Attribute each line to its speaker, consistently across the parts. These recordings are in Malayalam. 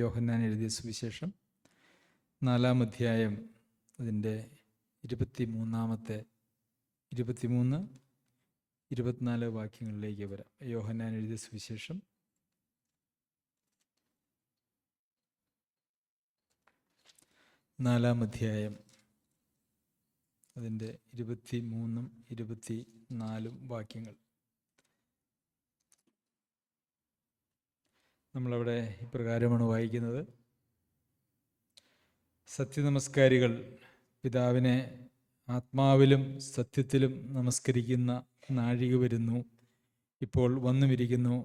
Speaker 1: യോഹന്നാൻ എഴുതിയ സുവിശേഷം 4-ാം അധ്യായം അതിൻ്റെ 23 24 വാക്യങ്ങളിലേക്ക് വരാം. യോഹന്നാൻ എഴുതിയ സുവിശേഷം 4-ാം അധ്യായം അതിൻ്റെ 23 24 വാക്യങ്ങൾ. നമ്മളവിടെ ഇപ്രകാരമാണ് വായിക്കുന്നത്: സത്യനമസ്കാരികൾ പിതാവിനെ ആത്മാവിലും സത്യത്തിലും നമസ്കരിക്കുന്ന നാഴിക വരുന്നു, ഇപ്പോൾ വന്നുമിരിക്കുന്നു.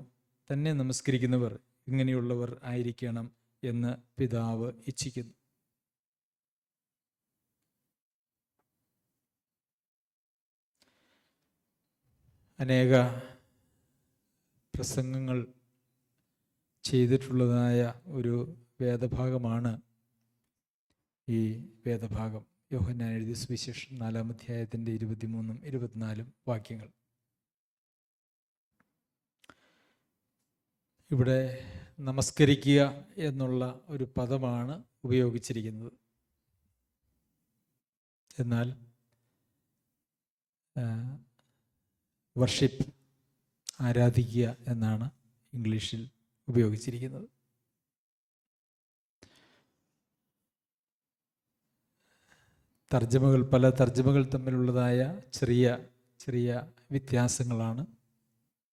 Speaker 1: തന്നെ നമസ്കരിക്കുന്നവർ ഇങ്ങനെയുള്ളവർ ആയിരിക്കണം എന്ന് പിതാവ് ഇച്ഛിക്കുന്നു. അനേക പ്രസംഗങ്ങൾ ചെയ്തിട്ടുള്ളതായ ഒരു വേദഭാഗമാണ് ഈ വേദഭാഗം. യോഹന്നാൻ എഴുതിയ സുവിശേഷം 4-ാം അധ്യായത്തിൻ്റെ 23 24 വാക്യങ്ങൾ. ഇവിടെ നമസ്കരിക്കുക എന്നുള്ള ഒരു പദമാണ് ഉപയോഗിച്ചിരിക്കുന്നത്. എന്നാൽ വർഷിപ്പ്, ആരാധിക്കുക എന്നാണ് ഇംഗ്ലീഷിൽ ഉപയോഗിച്ചിരിക്കുന്നത്. പല തർജ്ജമകൾ തമ്മിലുള്ളതായ ചെറിയ ചെറിയ വ്യത്യാസങ്ങളാണ്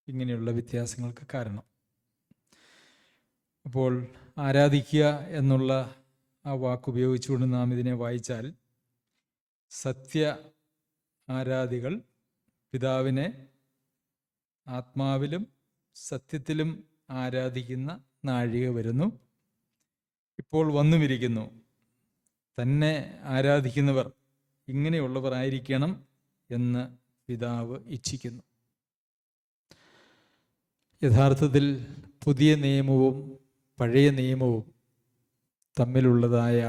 Speaker 1: ഇങ്ങനെയുള്ള വ്യത്യാസങ്ങൾക്ക് കാരണം. അപ്പോൾ ആരാധിക്കുക എന്നുള്ള ആ വാക്ക് ഉപയോഗിച്ചുകൊണ്ട് നാം ഇതിനെ വായിച്ചാൽ, സത്യ ആരാധികൾ പിതാവിനെ ആത്മാവിലും സത്യത്തിലും ആരാധിക്കുന്ന നാഴിക വരുന്നു, ഇപ്പോൾ വന്നുമിരിക്കുന്നു. തന്നെ ആരാധിക്കുന്നവർ ഇങ്ങനെയുള്ളവർ ആയിരിക്കണം എന്ന് പിതാവ് ഇച്ഛിക്കുന്നു. യഥാർത്ഥത്തിൽ പുതിയ നിയമവും പഴയ നിയമവും തമ്മിലുള്ളതായ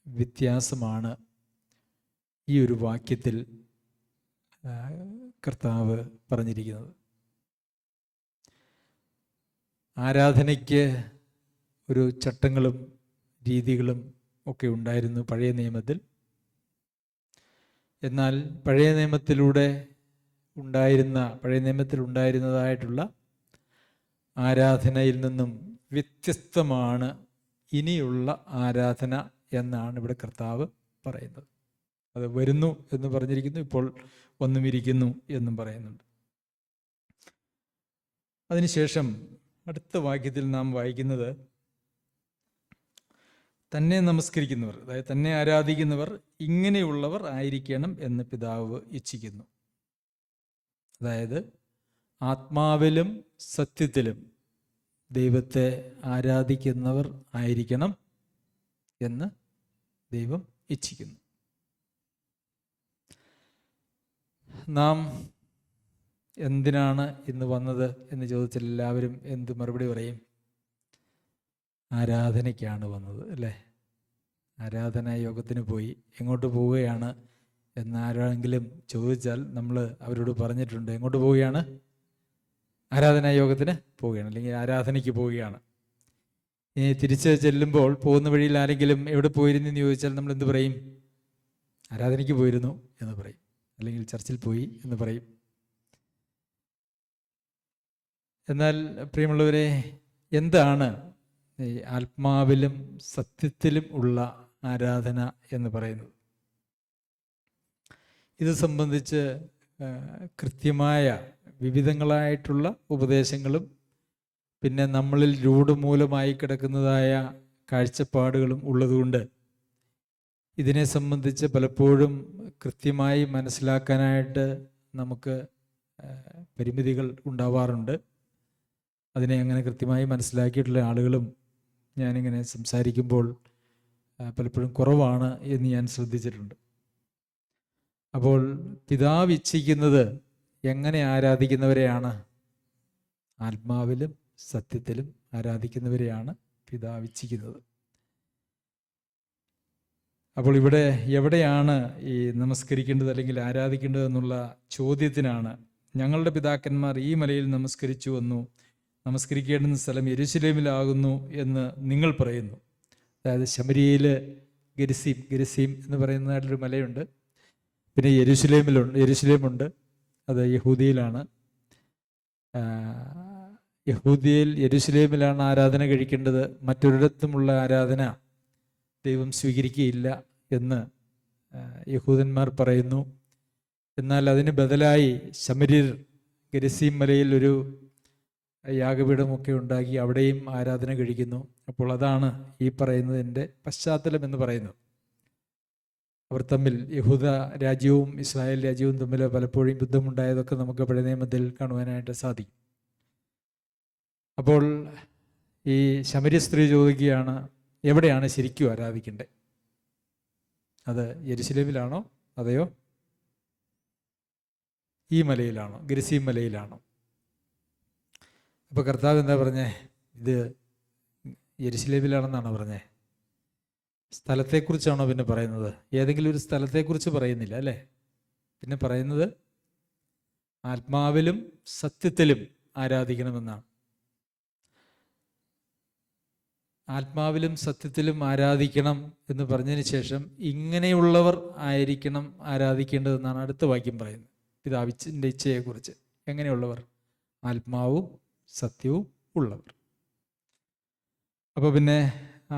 Speaker 1: വ്യത്യാസമാണ് ഈ ഒരു വാക്യത്തിൽ കർത്താവ് പറഞ്ഞിരിക്കുന്നത്. ആരാധനയ്ക്ക് ഒരു ചട്ടങ്ങളും രീതികളും ഒക്കെ ഉണ്ടായിരുന്നു പഴയ നിയമത്തിൽ. എന്നാൽ പഴയ നിയമത്തിൽ ഉണ്ടായിരുന്നതായിട്ടുള്ള ആരാധനയിൽ നിന്നും വ്യത്യസ്തമാണ് ഇനിയുള്ള ആരാധന എന്നാണ് ഇവിടെ കർത്താവ് പറയുന്നത്. അത് വരുന്നു എന്ന് പറഞ്ഞിരിക്കുന്നു, ഇപ്പോൾ വന്നുമിരിക്കുന്നു എന്നും പറയുന്നുണ്ട്. അതിനുശേഷം അടുത്ത വാക്യത്തിൽ നാം വായിക്കുന്നത്, തന്നെ നമസ്കരിക്കുന്നവർ, അതായത് തന്നെ ആരാധിക്കുന്നവർ ഇങ്ങനെയുള്ളവർ ആയിരിക്കണം എന്ന് പിതാവ് ഇച്ഛിക്കുന്നു. അതായത് ആത്മാവിലും സത്യത്തിലും ദൈവത്തെ ആരാധിക്കുന്നവർ ആയിരിക്കണം എന്ന് ദൈവം ഇച്ഛിക്കുന്നു. നാം എന്തിനാണ് ഇന്ന് വന്നത് എന്ന് ചോദിച്ചാൽ എല്ലാവരും എന്ത് മറുപടി പറയും? ആരാധനയ്ക്കാണ് വന്നത്, അല്ലേ? ആരാധനാ യോഗത്തിന് പോയി. എങ്ങോട്ട് പോവുകയാണ് എന്നാരെങ്കിലും ചോദിച്ചാൽ നമ്മൾ അവരോട് പറഞ്ഞിട്ടുണ്ട്, എങ്ങോട്ട് പോവുകയാണ്? ആരാധനാ യോഗത്തിന് പോവുകയാണ്, അല്ലെങ്കിൽ ആരാധനയ്ക്ക് പോവുകയാണ്. ഇനി തിരിച്ച് ചെല്ലുമ്പോൾ പോകുന്ന വഴിയിൽ ആരെങ്കിലും എവിടെ പോയിരുന്നു എന്ന് ചോദിച്ചാൽ നമ്മൾ എന്ത് പറയും? ആരാധനയ്ക്ക് പോയിരുന്നു എന്ന് പറയും, അല്ലെങ്കിൽ ചർച്ചിൽ പോയി എന്ന് പറയും. എന്നാൽ പ്രിയമുള്ളവരെ, എന്താണ് ഈ ആത്മാവിലും സത്യത്തിലും ഉള്ള ആരാധന എന്ന് പറയുന്നത്? ഇത് സംബന്ധിച്ച് കൃത്യമായ വിവിധങ്ങളായിട്ടുള്ള ഉപദേശങ്ങളും പിന്നെ നമ്മളിൽ രൂഢമൂലമായി കിടക്കുന്നതായ കാഴ്ചപ്പാടുകളും ഉള്ളതുകൊണ്ട് ഇതിനെ സംബന്ധിച്ച് പലപ്പോഴും കൃത്യമായി മനസ്സിലാക്കാനായിട്ട് നമുക്ക് പരിമിതികൾ ഉണ്ടാവാറുണ്ട്. അതിനെ അങ്ങനെ കൃത്യമായി മനസ്സിലാക്കിയിട്ടുള്ള ആളുകളും ഞാനിങ്ങനെ സംസാരിക്കുമ്പോൾ പലപ്പോഴും കുറവാണ് എന്ന് ഞാൻ ശ്രദ്ധിച്ചിട്ടുണ്ട്. അപ്പോൾ പിതാവ് ഇച്ഛിക്കുന്നത് എങ്ങനെ ആരാധിക്കുന്നവരെയാണ്? ആത്മാവിലും സത്യത്തിലും ആരാധിക്കുന്നവരെയാണ് പിതാവ് ഇച്ഛിക്കുന്നത്. അപ്പോൾ ഇവിടെ എവിടെയാണ് ഈ നമസ്കരിക്കേണ്ടത് അല്ലെങ്കിൽ ആരാധിക്കേണ്ടത് എന്നുള്ള ചോദ്യത്തിനാണ്, ഞങ്ങളുടെ പിതാക്കന്മാർ ഈ മലയിൽ നമസ്കരിച്ചു വന്നു, നമസ്കരിക്കേണ്ടുന്ന സ്ഥലം യെരൂശലേമിലാകുന്നു എന്ന് നിങ്ങൾ പറയുന്നു. അതായത് ശമരിയയിൽ ഗെരിസീം എന്ന് പറയുന്നതായിട്ടൊരു മലയുണ്ട്. പിന്നെ യെരൂശലേമുണ്ട്, അത് യഹൂദിയിലാണ്. യെരൂശലേമിലാണ് ആരാധന കഴിക്കേണ്ടത്. മറ്റൊരിടത്തുമുള്ള ആരാധന ദൈവം സ്വീകരിക്കുകയില്ല എന്ന് യഹൂദന്മാർ പറയുന്നു. എന്നാൽ അതിന് ബദലായി ശമര്യർ ഗെരിസീം മലയിൽ ഒരു യാഗപീഠമൊക്കെ ഉണ്ടാക്കി അവിടെയും ആരാധന കഴിക്കുന്നു. അപ്പോൾ അതാണ് ഈ പറയുന്നതിൻ്റെ പശ്ചാത്തലം എന്ന് പറയുന്നത്. അവർ തമ്മിൽ, യഹൂദ രാജ്യവും ഇസ്രായേൽ രാജ്യവും തമ്മിൽ പലപ്പോഴും യുദ്ധമുണ്ടായതൊക്കെ നമുക്ക് പഴയ നിയമത്തിൽ കാണുവാനായിട്ട് സാധിക്കും. അപ്പോൾ ഈ ശമര്യ സ്ത്രീ ചോദിക്കുകയാണ്, എവിടെയാണ് ശരിക്കും ആരാധിക്കേണ്ടത്? അത് യെരൂശലേമിലാണോ അതെയോ ഈ മലയിലാണോ, ഗെരിസീം മലയിലാണോ? അപ്പോൾ കർത്താവ് എന്താ പറഞ്ഞേ? ഇത് യെരൂശലേമിലാണെന്നാണോ പറഞ്ഞേ? സ്ഥലത്തെക്കുറിച്ചാണോ പിന്നെ പറയുന്നത്? ഏതെങ്കിലും ഒരു സ്ഥലത്തെക്കുറിച്ച് പറയുന്നില്ല അല്ലേ. പിന്നെ പറയുന്നത് ആത്മാവിലും സത്യത്തിലും ആരാധിക്കണമെന്നാണ്. ആത്മാവിലും സത്യത്തിലും ആരാധിക്കണം എന്ന് പറഞ്ഞതിന് ശേഷം ഇങ്ങനെയുള്ളവർ ആയിരിക്കണം ആരാധിക്കേണ്ടതെന്നാണ് അടുത്ത വാക്യം പറയുന്നത്. പിതാവിൻ്റെ ഇച്ഛയെക്കുറിച്ച്. എങ്ങനെയുള്ളവർ? ആത്മാവും സത്യവും ഉള്ളവർ. അപ്പോൾ പിന്നെ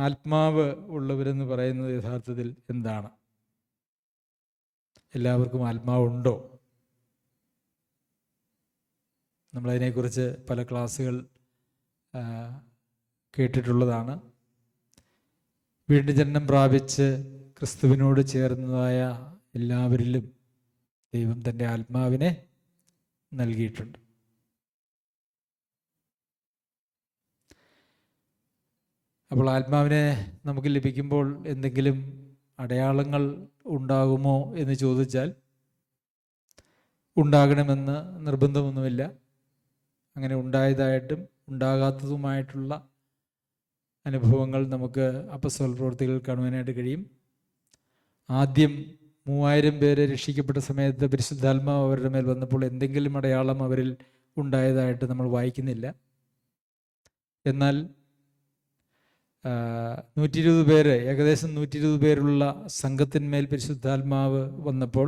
Speaker 1: ആത്മാവ് ഉള്ളവരെന്ന് പറയുന്നത് യഥാർത്ഥത്തിൽ എന്താണ്? എല്ലാവർക്കും ആത്മാവുണ്ടോ? നമ്മളതിനെക്കുറിച്ച് പല ക്ലാസ്സുകൾ കേട്ടിട്ടുള്ളതാണ്. വീണ്ടും ജനനം പ്രാപിച്ച് ക്രിസ്തുവിനോട് ചേർന്നതായ എല്ലാവരിലും ദൈവം തൻ്റെ ആത്മാവിനെ നൽകിയിട്ടുണ്ട്. അപ്പോൾ ആത്മാവിനെ നമുക്ക് ലഭിക്കുമ്പോൾ എന്തെങ്കിലും അടയാളങ്ങൾ ഉണ്ടാകുമോ എന്ന് ചോദിച്ചാൽ ഉണ്ടാകണമെന്ന് നിർബന്ധമൊന്നുമില്ല. അങ്ങനെ ഉണ്ടായതായിട്ടും ഉണ്ടാകാത്തതുമായിട്ടുള്ള അനുഭവങ്ങൾ നമുക്ക് അപ്പോസ്തല പ്രവൃത്തികളിൽ കാണുവാനായിട്ട് കഴിയും. ആദ്യം 3000 പേരെ രക്ഷിക്കപ്പെട്ട സമയത്ത് പരിശുദ്ധാത്മാവ് അവരുടെ മേൽ വന്നപ്പോൾ എന്തെങ്കിലും അടയാളം അവരിൽ ഉണ്ടായതായിട്ട് നമ്മൾ വായിക്കുന്നില്ല. എന്നാൽ 120 പേര്, ഏകദേശം 120 പേരുള്ള സംഘത്തിന്മേൽ പരിശുദ്ധാത്മാവ് വന്നപ്പോൾ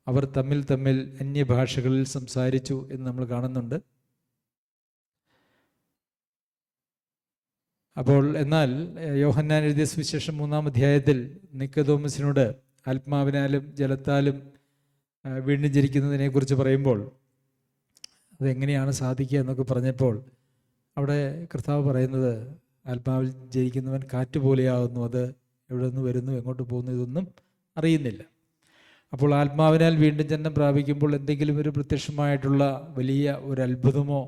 Speaker 1: അവർ തമ്മിൽ അന്യഭാഷകളിൽ സംസാരിച്ചു എന്ന് നമ്മൾ കാണുന്നുണ്ട്. അപ്പോൾ എന്നാൽ യോഹന്നാൻ എഴുതിയ സുവിശേഷം 3-ാം അധ്യായത്തിൽ നിക്കോദോമസിനോട് ആത്മാവിനാലും ജലത്താലും വീണ്ടും ജനിക്കുന്നതിനെക്കുറിച്ച് പറയുമ്പോൾ അതെങ്ങനെയാണ് സാധിക്കുക എന്നൊക്കെ പറഞ്ഞപ്പോൾ അവിടെ കർത്താവ് പറയുന്നത്, ആത്മാവിൽ ജനിക്കുന്നവൻ കാറ്റ് പോലെയാകുന്നു, അത് എവിടെ നിന്ന് വരുന്നു എങ്ങോട്ട് പോകുന്നു ഇതൊന്നും അറിയുന്നില്ല. അപ്പോൾ ആത്മാവിനാൽ വീണ്ടും ജനനം പ്രാപിക്കുമ്പോൾ എന്തെങ്കിലും ഒരു പ്രത്യക്ഷമായിട്ടുള്ള വലിയ ഒരു അത്ഭുതമോ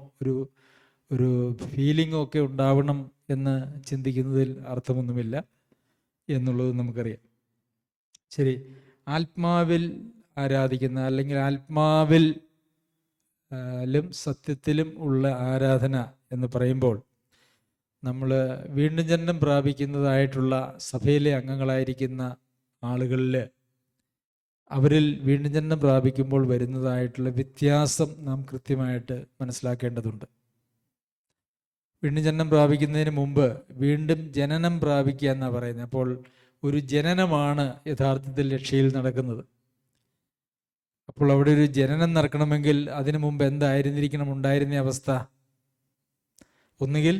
Speaker 1: ഒരു ഫീലിങ്ങോ ഒക്കെ ഉണ്ടാവണം എന്ന് ചിന്തിക്കുന്നതിൽ അർത്ഥമൊന്നുമില്ല എന്നുള്ളത് നമുക്കറിയാം. ശരി, ആത്മാവിൽ ആരാധിക്കുന്ന അല്ലെങ്കിൽ ആത്മാവിലും സത്യത്തിലും ഉള്ള ആരാധന എന്ന് പറയുമ്പോൾ നമ്മൾ വീണ്ടും ജനനം പ്രാപിക്കുന്നതായിട്ടുള്ള സഭയിലെ അംഗങ്ങളായിരിക്കുന്ന ആളുകളിൽ അവരിൽ വീണ്ടും ജനനം പ്രാപിക്കുമ്പോൾ വരുന്നതായിട്ടുള്ള വ്യത്യാസം നാം കൃത്യമായിട്ട് മനസ്സിലാക്കേണ്ടതുണ്ട്. വീണ്ടും ജനനം പ്രാപിക്കുന്നതിന് മുമ്പ് വീണ്ടും ജനനം പ്രാപിക്കുക എന്നാണ് പറയുന്നത്. അപ്പോൾ ഒരു ജനനമാണ് യഥാർത്ഥത്തിൽ രക്ഷയിൽ നടക്കുന്നത്. അപ്പോൾ അവിടെ ഒരു ജനനം നടക്കണമെങ്കിൽ അതിനു മുമ്പ് എന്തായിരുന്നിരിക്കണം ഉണ്ടായിരുന്ന അവസ്ഥ? ഒന്നുകിൽ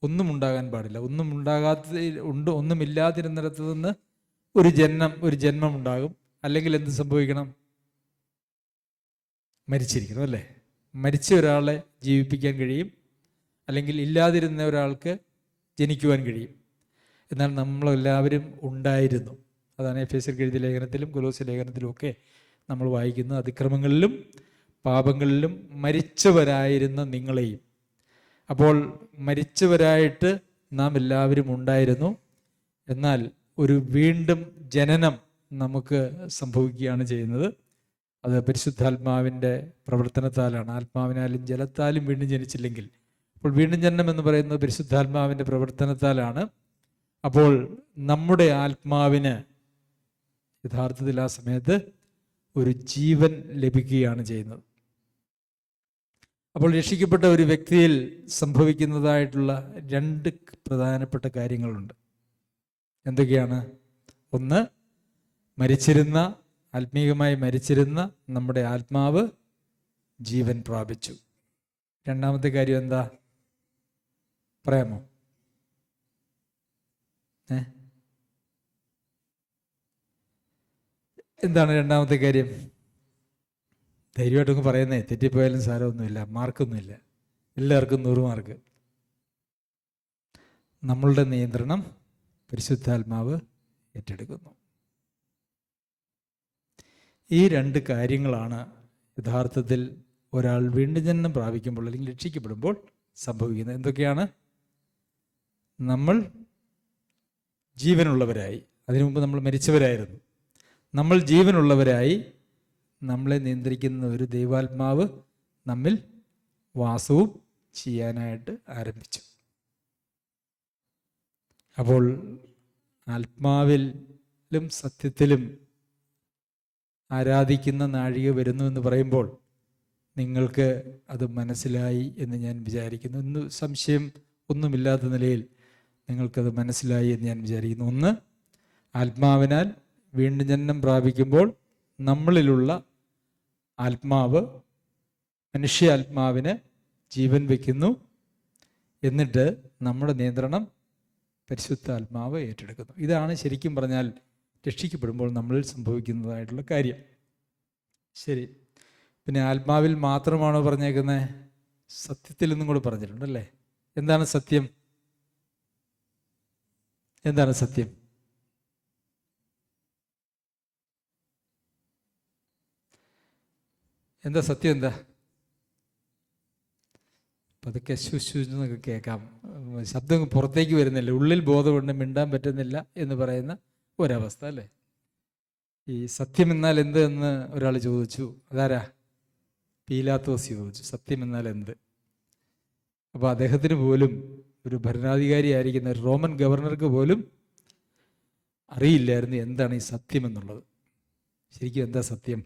Speaker 1: ഒന്നും ഉണ്ടാകാൻ പാടില്ല, ഒന്നുമില്ലാതിരുന്നിടത്ത് നിന്ന് ഒരു ജന്മം ഉണ്ടാകും. അല്ലെങ്കിൽ എന്ത് സംഭവിക്കണം? മരിച്ചിരിക്കണം അല്ലേ. മരിച്ച ഒരാളെ ജീവിപ്പിക്കാൻ കഴിയും, അല്ലെങ്കിൽ ഇല്ലാതിരുന്ന ഒരാൾക്ക് ജനിക്കുവാൻ കഴിയും. എന്നാൽ നമ്മളെല്ലാവരും ഉണ്ടായിരുന്നു. അതാണ് എഫേസ്യർക്ക് എഴുതിയ ലേഖനത്തിലും കൊലോസ്യ ലേഖനത്തിലും ഒക്കെ നമ്മൾ വായിക്കുന്നത്. അതിക്രമങ്ങളിലും പാപങ്ങളിലും മരിച്ചവരായിരുന്ന നിങ്ങളെയും. അപ്പോൾ മരിച്ചവരായിട്ട് നാം എല്ലാവരും ഉണ്ടായിരുന്നു. എന്നാൽ ഒരു വീണ്ടും ജനനം നമുക്ക് സംഭവിക്കുകയാണ് ചെയ്യുന്നത്. അത് പരിശുദ്ധാത്മാവിൻ്റെ പ്രവർത്തനത്താലാണ്. ആത്മാവിനാലും ജലത്താലും വീണ്ടും ജനിച്ചില്ലെങ്കിൽ, അപ്പോൾ വീണ്ടും ജനനം എന്ന് പറയുന്നത് പരിശുദ്ധാത്മാവിൻ്റെ പ്രവർത്തനത്താലാണ്. അപ്പോൾ നമ്മുടെ ആത്മാവിന് യഥാർത്ഥത്തിൽ ആ സമയത്ത് ഒരു ജീവൻ ലഭിക്കുകയാണ് ചെയ്യുന്നത്. അപ്പോൾ രക്ഷിക്കപ്പെട്ട ഒരു വ്യക്തിയിൽ സംഭവിക്കുന്നതായിട്ടുള്ള രണ്ട് പ്രധാനപ്പെട്ട കാര്യങ്ങളുണ്ട്. എന്തൊക്കെയാണ്? ഒന്ന്, ആത്മീയമായി മരിച്ചിരുന്ന നമ്മുടെ ആത്മാവ് ജീവൻ പ്രാപിച്ചു. രണ്ടാമത്തെ കാര്യം എന്താ പറയാമോ? എന്താണ് രണ്ടാമത്തെ കാര്യം? ധൈര്യമായിട്ടൊക്കെ പറയുന്നേ, തെറ്റിപ്പോയാലും സാരമൊന്നുമില്ല, മാർക്കൊന്നുമില്ല, എല്ലാവർക്കും 100 മാർക്ക്. നമ്മളുടെ നിയന്ത്രണം പരിശുദ്ധാത്മാവ് ഏറ്റെടുക്കുന്നു. ഈ രണ്ട് കാര്യങ്ങളാണ് യഥാർത്ഥത്തിൽ ഒരാൾ വീണ്ടും ജനനം പ്രാപിക്കുമ്പോൾ അല്ലെങ്കിൽ രക്ഷിക്കപ്പെടുമ്പോൾ സംഭവിക്കുന്നത്. എന്തൊക്കെയാണ്? നമ്മൾ ജീവനുള്ളവരായി, അതിനു മുമ്പ് നമ്മൾ മരിച്ചവരായിരുന്നു. നമ്മൾ ജീവനുള്ളവരായി, നമ്മളെ നിയന്ത്രിക്കുന്ന ഒരു ദൈവാത്മാവ് നമ്മിൽ വാസവും ചെയ്യാനായിട്ട് ആരംഭിച്ചു. അപ്പോൾ ആത്മാവിലും സത്യത്തിലും ആരാധിക്കുന്ന നാഴിക വരുന്നു എന്ന് പറയുമ്പോൾ നിങ്ങൾക്ക് അത് മനസ്സിലായി എന്ന് ഞാൻ വിചാരിക്കുന്നു. ഇന്ന് സംശയം ഒന്നുമില്ലാത്ത നിലയിൽ നിങ്ങൾക്കത് മനസ്സിലായി എന്ന് ഞാൻ വിചാരിക്കുന്നു. ഒന്ന്, ആത്മാവിനാൽ വീണ്ടും ജനനം പ്രാപിക്കുമ്പോൾ നമ്മളിലുള്ള ആത്മാവ് മനുഷ്യാത്മാവിന് ജീവൻ വയ്ക്കുന്നു. എന്നിട്ട് നമ്മുടെ നിയന്ത്രണം പരിശുദ്ധാത്മാവ് ഏറ്റെടുക്കുന്നു. ഇതാണ് ശരിക്കും പറഞ്ഞാൽ രക്ഷിക്കപ്പെടുമ്പോൾ നമ്മളിൽ സംഭവിക്കുന്നതായിട്ടുള്ള കാര്യം. ശരി, പിന്നെ ആത്മാവിൽ മാത്രമാണോ പറഞ്ഞേക്കുന്നത്? സത്യത്തിൽ നിന്നും കൂടെ പറഞ്ഞിട്ടുണ്ടല്ലേ. എന്താണ് സത്യം? എന്താണ് സത്യം? എന്താ സത്യം? എന്താ? പതുക്കെ ശുശുന്നൊക്കെ കേൾക്കാം, ശബ്ദം പുറത്തേക്ക് വരുന്നില്ല, ഉള്ളിൽ ബോധമുണ്ട്, മിണ്ടാൻ പറ്റുന്നില്ല എന്ന് പറയുന്ന ഒരവസ്ഥ അല്ലേ. ഈ സത്യം എന്നാൽ എന്ത് എന്ന് ഒരാൾ ചോദിച്ചു. അതാരാ? പീലാത്തോസ് ചോദിച്ചു, സത്യം എന്നാൽ എന്ത്? അപ്പോൾ അദ്ദേഹത്തിന് പോലും, ഒരു ഭരണാധികാരി ആയിരിക്കുന്ന ഒരു റോമൻ ഗവർണർക്ക് പോലും അറിയില്ലായിരുന്നു എന്താണ് ഈ സത്യം എന്നുള്ളത്. ശരിക്കും എന്താ സത്യം?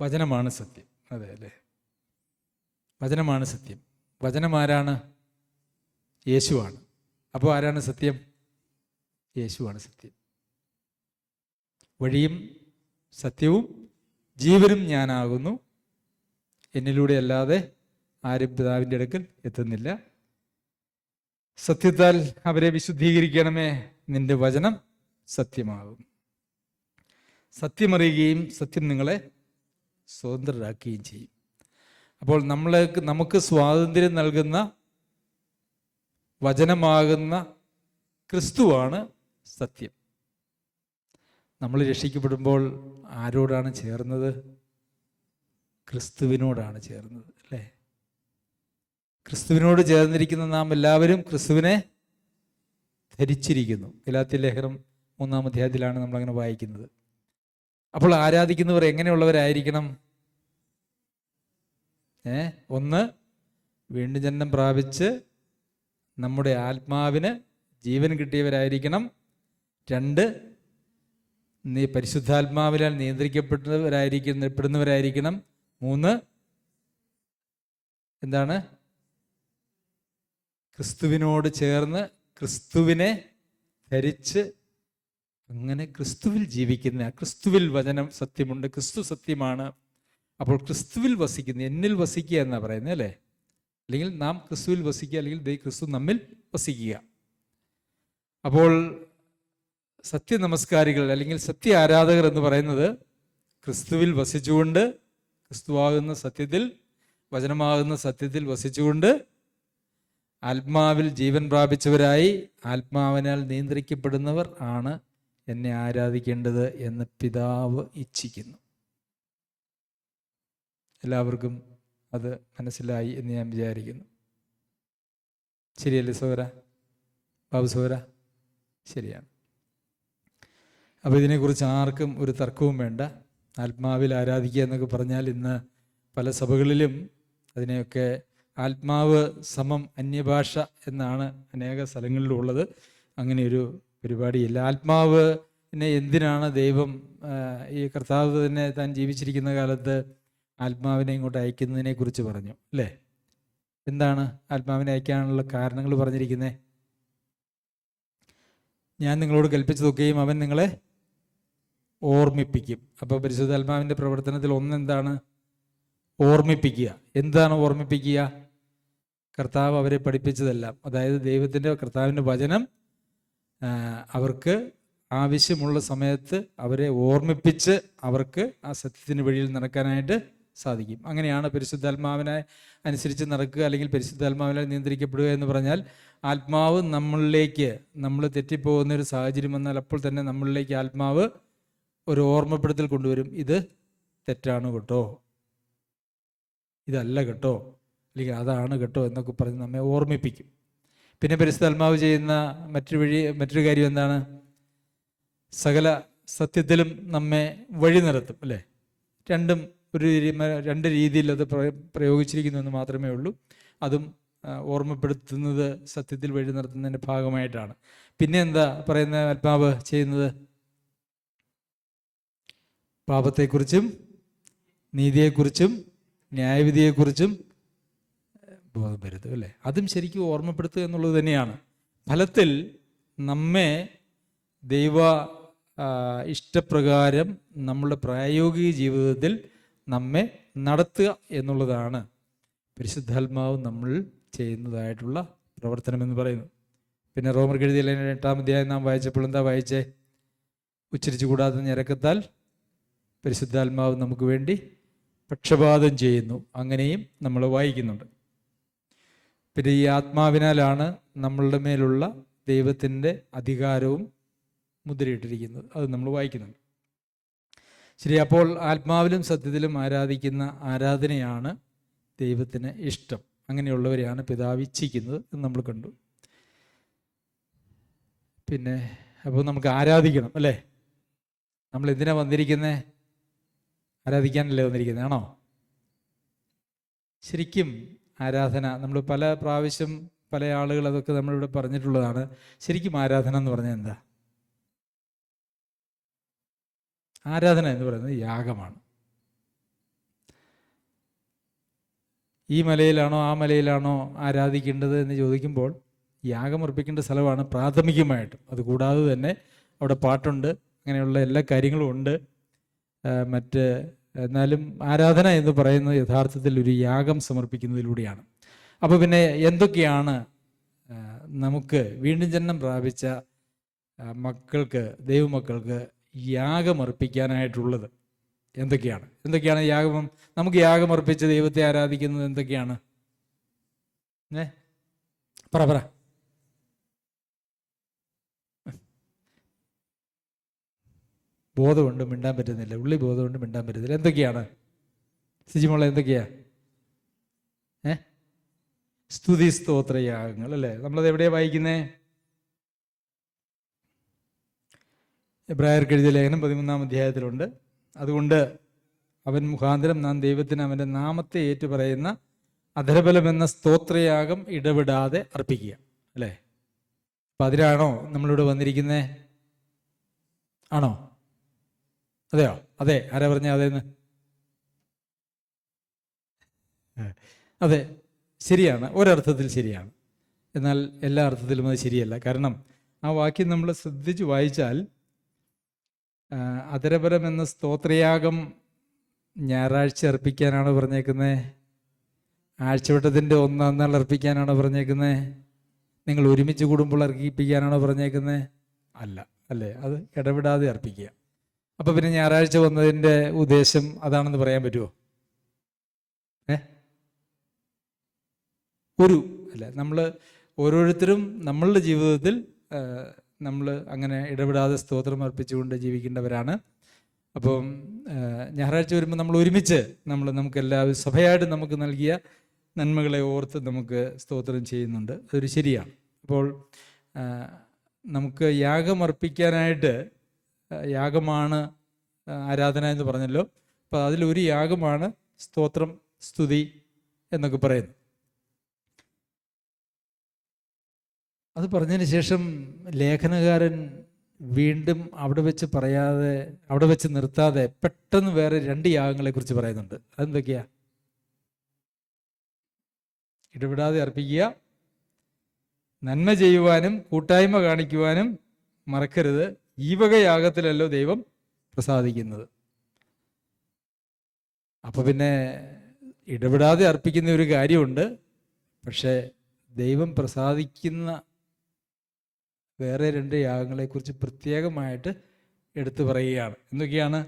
Speaker 1: വചനമാണ് സത്യം. അതെ അല്ലേ, വചനമാണ് സത്യം. വചനം ആരാണ്? യേശുവാണ്. അപ്പോൾ ആരാണ് സത്യം? യേശുവാണ് സത്യം. വഴിയും സത്യവും ജീവനും ഞാനാകുന്നു, എന്നിലൂടെ അല്ലാതെ ആരും പിതാവിൻ്റെ അടുക്കൽ എത്തുന്നില്ല. സത്യത്താൽ അവരെ വിശുദ്ധീകരിക്കണമേ, നിന്റെ വചനം സത്യമാകും. സത്യമറിയുകയും സത്യം നിങ്ങളെ സ്വതന്ത്രരാക്കുകയും ചെയ്യും. അപ്പോൾ നമുക്ക് സ്വാതന്ത്ര്യം നൽകുന്ന വചനമാകുന്ന ക്രിസ്തുവാണ് സത്യം. നമ്മൾ രക്ഷിക്കപ്പെടുമ്പോൾ ആരോടാണ് ചേർന്നത്? ക്രിസ്തുവിനോടാണ് ചേർന്നത് അല്ലേ. ക്രിസ്തുവിനോട് ചേർന്നിരിക്കുന്ന നാം എല്ലാവരും ക്രിസ്തുവിനെ ധരിച്ചിരിക്കുന്നു. ഗലാത്യ ലേഖനം 3-ാം അധ്യായത്തിലാണ് നമ്മളങ്ങനെ വായിക്കുന്നത്. അപ്പോൾ ആരാധിക്കുന്നവർ എങ്ങനെയുള്ളവരായിരിക്കണം? ഒന്ന്, വീണ്ടും ജനനം പ്രാപിച്ച് നമ്മുടെ ആത്മാവിന് ജീവൻ കിട്ടിയവരായിരിക്കണം. 2, പരിശുദ്ധാത്മാവിനാൽ നിയന്ത്രിക്കപ്പെടുന്നവരായിരിക്കണം. 3, എന്താണ്? ക്രിസ്തുവിനോട് ചേർന്ന് ക്രിസ്തുവിനെ ധരിച്ച് അങ്ങനെ ക്രിസ്തുവിൽ ജീവിക്കുന്ന, ക്രിസ്തുവിൽ വചനം സത്യമുണ്ട്, ക്രിസ്തു സത്യമാണ്. അപ്പോൾ ക്രിസ്തുവിൽ വസിക്കുന്ന, എന്നിൽ വസിക്കുക എന്നാണ് പറയുന്നത് അല്ലേ. അല്ലെങ്കിൽ നാം ക്രിസ്തുവിൽ വസിക്കുക, അല്ലെങ്കിൽ ക്രിസ്തു നമ്മിൽ വസിക്കുക. അപ്പോൾ സത്യ നമസ്കാരികൾ അല്ലെങ്കിൽ സത്യ ആരാധകർ എന്ന് പറയുന്നത് ക്രിസ്തുവിൽ വസിച്ചുകൊണ്ട്, ക്രിസ്തുവാകുന്ന സത്യത്തിൽ, വചനമാകുന്ന സത്യത്തിൽ വസിച്ചുകൊണ്ട് ആത്മാവിൽ ജീവൻ പ്രാപിച്ചവരായി ആത്മാവിനാൽ നിയന്ത്രിക്കപ്പെടുന്നവർ ആണ് എന്നെ ആരാധിക്കേണ്ടത് എന്ന് പിതാവ് ഇച്ഛിക്കുന്നു. എല്ലാവർക്കും അത് മനസ്സിലായി എന്ന് ഞാൻ വിചാരിക്കുന്നു. ശരിയല്ലേ സോര? ബാബു സോര? ശരിയാണ്. അപ്പോൾ ഇതിനെക്കുറിച്ച് ആർക്കും ഒരു തർക്കവും വേണ്ട. ആത്മാവിൽ ആരാധിക്കുക എന്നൊക്കെ പറഞ്ഞാൽ ഇന്ന് പല സഭകളിലും അതിനെയൊക്കെ ആത്മാവ് സമം അന്യഭാഷ എന്നാണ് അനേക സ്ഥലങ്ങളിലും ഉള്ളത്. അങ്ങനെയൊരു പരിപാടിയില്ല. ആത്മാവ് പിന്നെ എന്തിനാണ് ദൈവം ഈ കർത്താവ് തന്നെ താൻ ജീവിച്ചിരിക്കുന്ന കാലത്ത് ആത്മാവിനെ ഇങ്ങോട്ട് അയക്കുന്നതിനെ കുറിച്ച് പറഞ്ഞു അല്ലേ? എന്താണ് ആത്മാവിനെ അയക്കാനുള്ള കാരണങ്ങൾ പറഞ്ഞിരിക്കുന്നത്? ഞാൻ നിങ്ങളോട് കൽപ്പിച്ചതൊക്കെയും അവൻ നിങ്ങളെ ഓർമ്മിപ്പിക്കും. അപ്പോൾ പരിശുദ്ധാത്മാവിൻ്റെ പ്രവർത്തനത്തിൽ ഒന്നെന്താണ്? ഓർമ്മിപ്പിക്കുക. എന്താണ് ഓർമ്മിപ്പിക്കുക? കർത്താവ് അവരെ പഠിപ്പിച്ചതെല്ലാം, അതായത് ദൈവത്തിൻ്റെ കർത്താവിൻ്റെ വചനം അവർക്ക് ആവശ്യമുള്ള സമയത്ത് അവരെ ഓർമ്മിപ്പിച്ച് അവർക്ക് ആ സത്യത്തിൻ്റെ വഴിയിൽ നടക്കാനായിട്ട് സാധിക്കും. അങ്ങനെയാണ് പരിശുദ്ധാത്മാവിനെ അനുസരിച്ച് നടക്കുക, അല്ലെങ്കിൽ പരിശുദ്ധാത്മാവിനാൽ നിയന്ത്രിക്കപ്പെടുക എന്ന് പറഞ്ഞാൽ, ആത്മാവ് നമ്മളിലേക്ക്, നമ്മൾ തെറ്റിപ്പോകുന്ന ഒരു സാഹചര്യം വന്നാൽ അപ്പോൾ തന്നെ നമ്മളിലേക്ക് ആത്മാവ് ഒരു ഓർമ്മപ്പെടുത്തൽ കൊണ്ടുവരും. ഇത് തെറ്റാണ് കേട്ടോ, ഇതല്ല കേട്ടോ, അല്ലെങ്കിൽ അതാണ് കേട്ടോ എന്നൊക്കെ പറഞ്ഞ് നമ്മെ ഓർമ്മിപ്പിക്കും. പിന്നെ പരിശുദ്ധാത്മാവ് ചെയ്യുന്ന മറ്റൊരു കാര്യം എന്താണ്? സകല സത്യത്തിലും നമ്മെ വഴി നടത്തും അല്ലേ? രണ്ട് രീതിയിൽ അത് പ്രയോഗിച്ചിരിക്കുന്നു എന്ന് മാത്രമേ ഉള്ളൂ. അതും ഓർമ്മപ്പെടുത്തുന്നത് സത്യത്തിൽ വഴി നടത്തുന്നതിൻ്റെ ഭാഗമായിട്ടാണ്. പിന്നെ എന്താ പറയുന്ന ആത്മാവ് ചെയ്യുന്നത്? പാപത്തെക്കുറിച്ചും നീതിയെക്കുറിച്ചും ന്യായവിധിയെക്കുറിച്ചും ബോധം വരുത്തും അല്ലേ? അതും ശരിക്കും ഓർമ്മപ്പെടുത്തുക എന്നുള്ളത് തന്നെയാണ്. ഫലത്തിൽ നമ്മെ ദൈവ ഇഷ്ടപ്രകാരം നമ്മളുടെ പ്രായോഗിക ജീവിതത്തിൽ നമ്മെ നടത്തുക എന്നുള്ളതാണ് പരിശുദ്ധാത്മാവ് നമ്മൾ ചെയ്യുന്നതായിട്ടുള്ള പ്രവർത്തനം എന്ന് പറയുന്നത്. പിന്നെ റോമർക്ക് എഴുതിയ 8-ാം അധ്യായം നാം വായിച്ചപ്പോൾ എന്താ വായിച്ചേ? ഉച്ചരിച്ചു കൂടാതെ ഞരക്കത്താൽ പരിശുദ്ധാത്മാവ് നമുക്ക് വേണ്ടി പക്ഷപാതം ചെയ്യുന്നു. അങ്ങനെയും നമ്മൾ വായിക്കുന്നുണ്ട്. പിന്നെ ഈ ആത്മാവിനാലാണ് നമ്മളുടെ മേലുള്ള ദൈവത്തിൻ്റെ അധികാരവും മുദ്രയിട്ടിരിക്കുന്നത്. അത് നമ്മൾ വായിക്കുന്നുണ്ട്. ശരി, അപ്പോൾ ആത്മാവിലും സത്യത്തിലും ആരാധിക്കുന്ന ആരാധനയാണ് ദൈവത്തിന് ഇഷ്ടം. അങ്ങനെയുള്ളവരെയാണ് പിതാവ് ഇച്ഛിക്കുന്നത് എന്ന് നമ്മൾ കണ്ടു. പിന്നെ അപ്പോൾ നമുക്ക് ആരാധിക്കണം അല്ലേ? നമ്മൾ എന്തിനാ വന്നിരിക്കുന്നത്? ആരാധിക്കാനല്ലേ വന്നിരിക്കുന്നത്? ആണോ? ശരിക്കും ആരാധന നമ്മൾ പല പ്രാവശ്യം പല ആളുകൾ അതൊക്കെ നമ്മളിവിടെ പറഞ്ഞിട്ടുള്ളതാണ്. ശരിക്കും ആരാധന എന്ന് പറഞ്ഞാൽ എന്താ? ആരാധന എന്ന് പറയുന്നത് യാഗമാണ്. ഈ മലയിലാണോ ആ മലയിലാണോ ആരാധിക്കേണ്ടത് എന്ന് ചോദിക്കുമ്പോൾ യാഗം അർപ്പിക്കേണ്ട സ്ഥലമാണ് പ്രാഥമികമായിട്ടും. അതുകൂടാതെ തന്നെ അവിടെ പാട്ടുണ്ട്, അങ്ങനെയുള്ള എല്ലാ കാര്യങ്ങളും ഉണ്ട്. എന്നാലും ആരാധന എന്ന് പറയുന്നത് യഥാർത്ഥത്തിൽ ഒരു യാഗം സമർപ്പിക്കുന്നതിലൂടെയാണ്. അപ്പോൾ പിന്നെ എന്തൊക്കെയാണ് നമുക്ക് വീണ്ടും ജന്മം പ്രാപിച്ച ദൈവമക്കൾക്ക് യാഗമർപ്പിക്കാനായിട്ടുള്ളത്? എന്തൊക്കെയാണ് യാഗം? നമുക്ക് യാഗമർപ്പിച്ച് ദൈവത്തെ ആരാധിക്കുന്നത് എന്തൊക്കെയാണ്? പറ. ബോധമുണ്ട്, മിണ്ടാൻ പറ്റുന്നില്ല. ഉള്ളി ബോധമുണ്ട്, മിണ്ടാൻ പറ്റുന്നില്ല. എന്തൊക്കെയാണ് സിജിമോളെ? എന്തൊക്കെയാ? സ്തുതി സ്തോത്ര യാഗങ്ങൾ അല്ലേ? നമ്മളത് എവിടെയാ വായിക്കുന്നേ? എബ്രായർക്ക് എഴുതിയ ലേഖനം 13-ാം അധ്യായത്തിലുണ്ട്. അതുകൊണ്ട് അവൻ മുഖാന്തരം നാം ദൈവത്തിന് അവൻ്റെ നാമത്തെ ഏറ്റുപറയുന്ന അധരബലം എന്ന സ്തോത്രയാഗം ഇടപെടാതെ അർപ്പിക്കുക അല്ലേ? അപ്പം അതിനാണോ നമ്മളിവിടെ വന്നിരിക്കുന്നേ? ആണോ? അതെയോ? അതെ. ആരാ പറഞ്ഞ അതേന്ന്? അതെ, ശരിയാണ്. ഒരർത്ഥത്തിൽ ശരിയാണ്. എന്നാൽ എല്ലാ അർത്ഥത്തിലും അത് ശരിയല്ല. കാരണം ആ വാക്യം നമ്മൾ ശ്രദ്ധിച്ച് വായിച്ചാൽ അധരബലം എന്ന സ്തോത്രയാഗം ഞായറാഴ്ച അർപ്പിക്കാനാണ് പറഞ്ഞേക്കുന്നത്? ആഴ്ചവട്ടത്തിൻ്റെ 1-ാം നാൾ അർപ്പിക്കാനാണോ പറഞ്ഞേക്കുന്നത്? നിങ്ങൾ ഒരുമിച്ച് കൂടുമ്പോൾ അർപ്പിക്കാനാണോ പറഞ്ഞേക്കുന്നത്? അല്ല അല്ലേ? അത് ഇടപെടാതെ അർപ്പിക്കുക. അപ്പം പിന്നെ ഞായറാഴ്ച വന്നതിൻ്റെ ഉദ്ദേശം അതാണെന്ന് പറയാൻ പറ്റുമോ? നമ്മൾ ഓരോരുത്തരും നമ്മളുടെ ജീവിതത്തിൽ നമ്മൾ അങ്ങനെ ഇടപെടാതെ സ്തോത്രം അർപ്പിച്ചുകൊണ്ട് ജീവിക്കേണ്ടവരാണ്. അപ്പം ഞായറാഴ്ച വരുമ്പോൾ നമ്മൾ ഒരുമിച്ച് നമുക്കെല്ലാവരും സഭയായിട്ട് നമുക്ക് നൽകിയ നന്മകളെ ഓർത്ത് നമുക്ക് സ്തോത്രം ചെയ്യുന്നുണ്ട്. അതൊരു ശരിയാണ്. അപ്പോൾ നമുക്ക് യാഗമർപ്പിക്കാനായിട്ട്, യാഗമാണ് ആരാധന എന്ന് പറഞ്ഞല്ലോ. അപ്പോൾ അതിലൊരു യാഗമാണ് സ്തോത്രം, സ്തുതി എന്നൊക്കെ പറയുന്നത്. അത് പറഞ്ഞതിന് ശേഷം ലേഖനകാരൻ വീണ്ടും അവിടെ വെച്ച് പറയാതെ, അവിടെ വെച്ച് നിർത്താതെ പെട്ടെന്ന് വേറെ 2 യാഗങ്ങളെക്കുറിച്ച് പറയുന്നുണ്ട്. അതെന്തൊക്കെയാ? ഇടപെടാതെ അർപ്പിക്കുക, നന്മ ചെയ്യുവാനും കൂട്ടായ്മ കാണിക്കുവാനും മറക്കരുത്, ഈ വക യാഗത്തിലല്ലോ ദൈവം പ്രസാദിക്കുന്നത്. അപ്പൊ പിന്നെ ഇടപെടാതെ അർപ്പിക്കുന്ന ഒരു കാര്യമുണ്ട്, പക്ഷേ ദൈവം പ്രസാദിക്കുന്ന വേറെ 2 യാഗങ്ങളെക്കുറിച്ച് പ്രത്യേകമായിട്ട് എടുത്തു പറയുകയാണ്. എന്തൊക്കെയാണ്?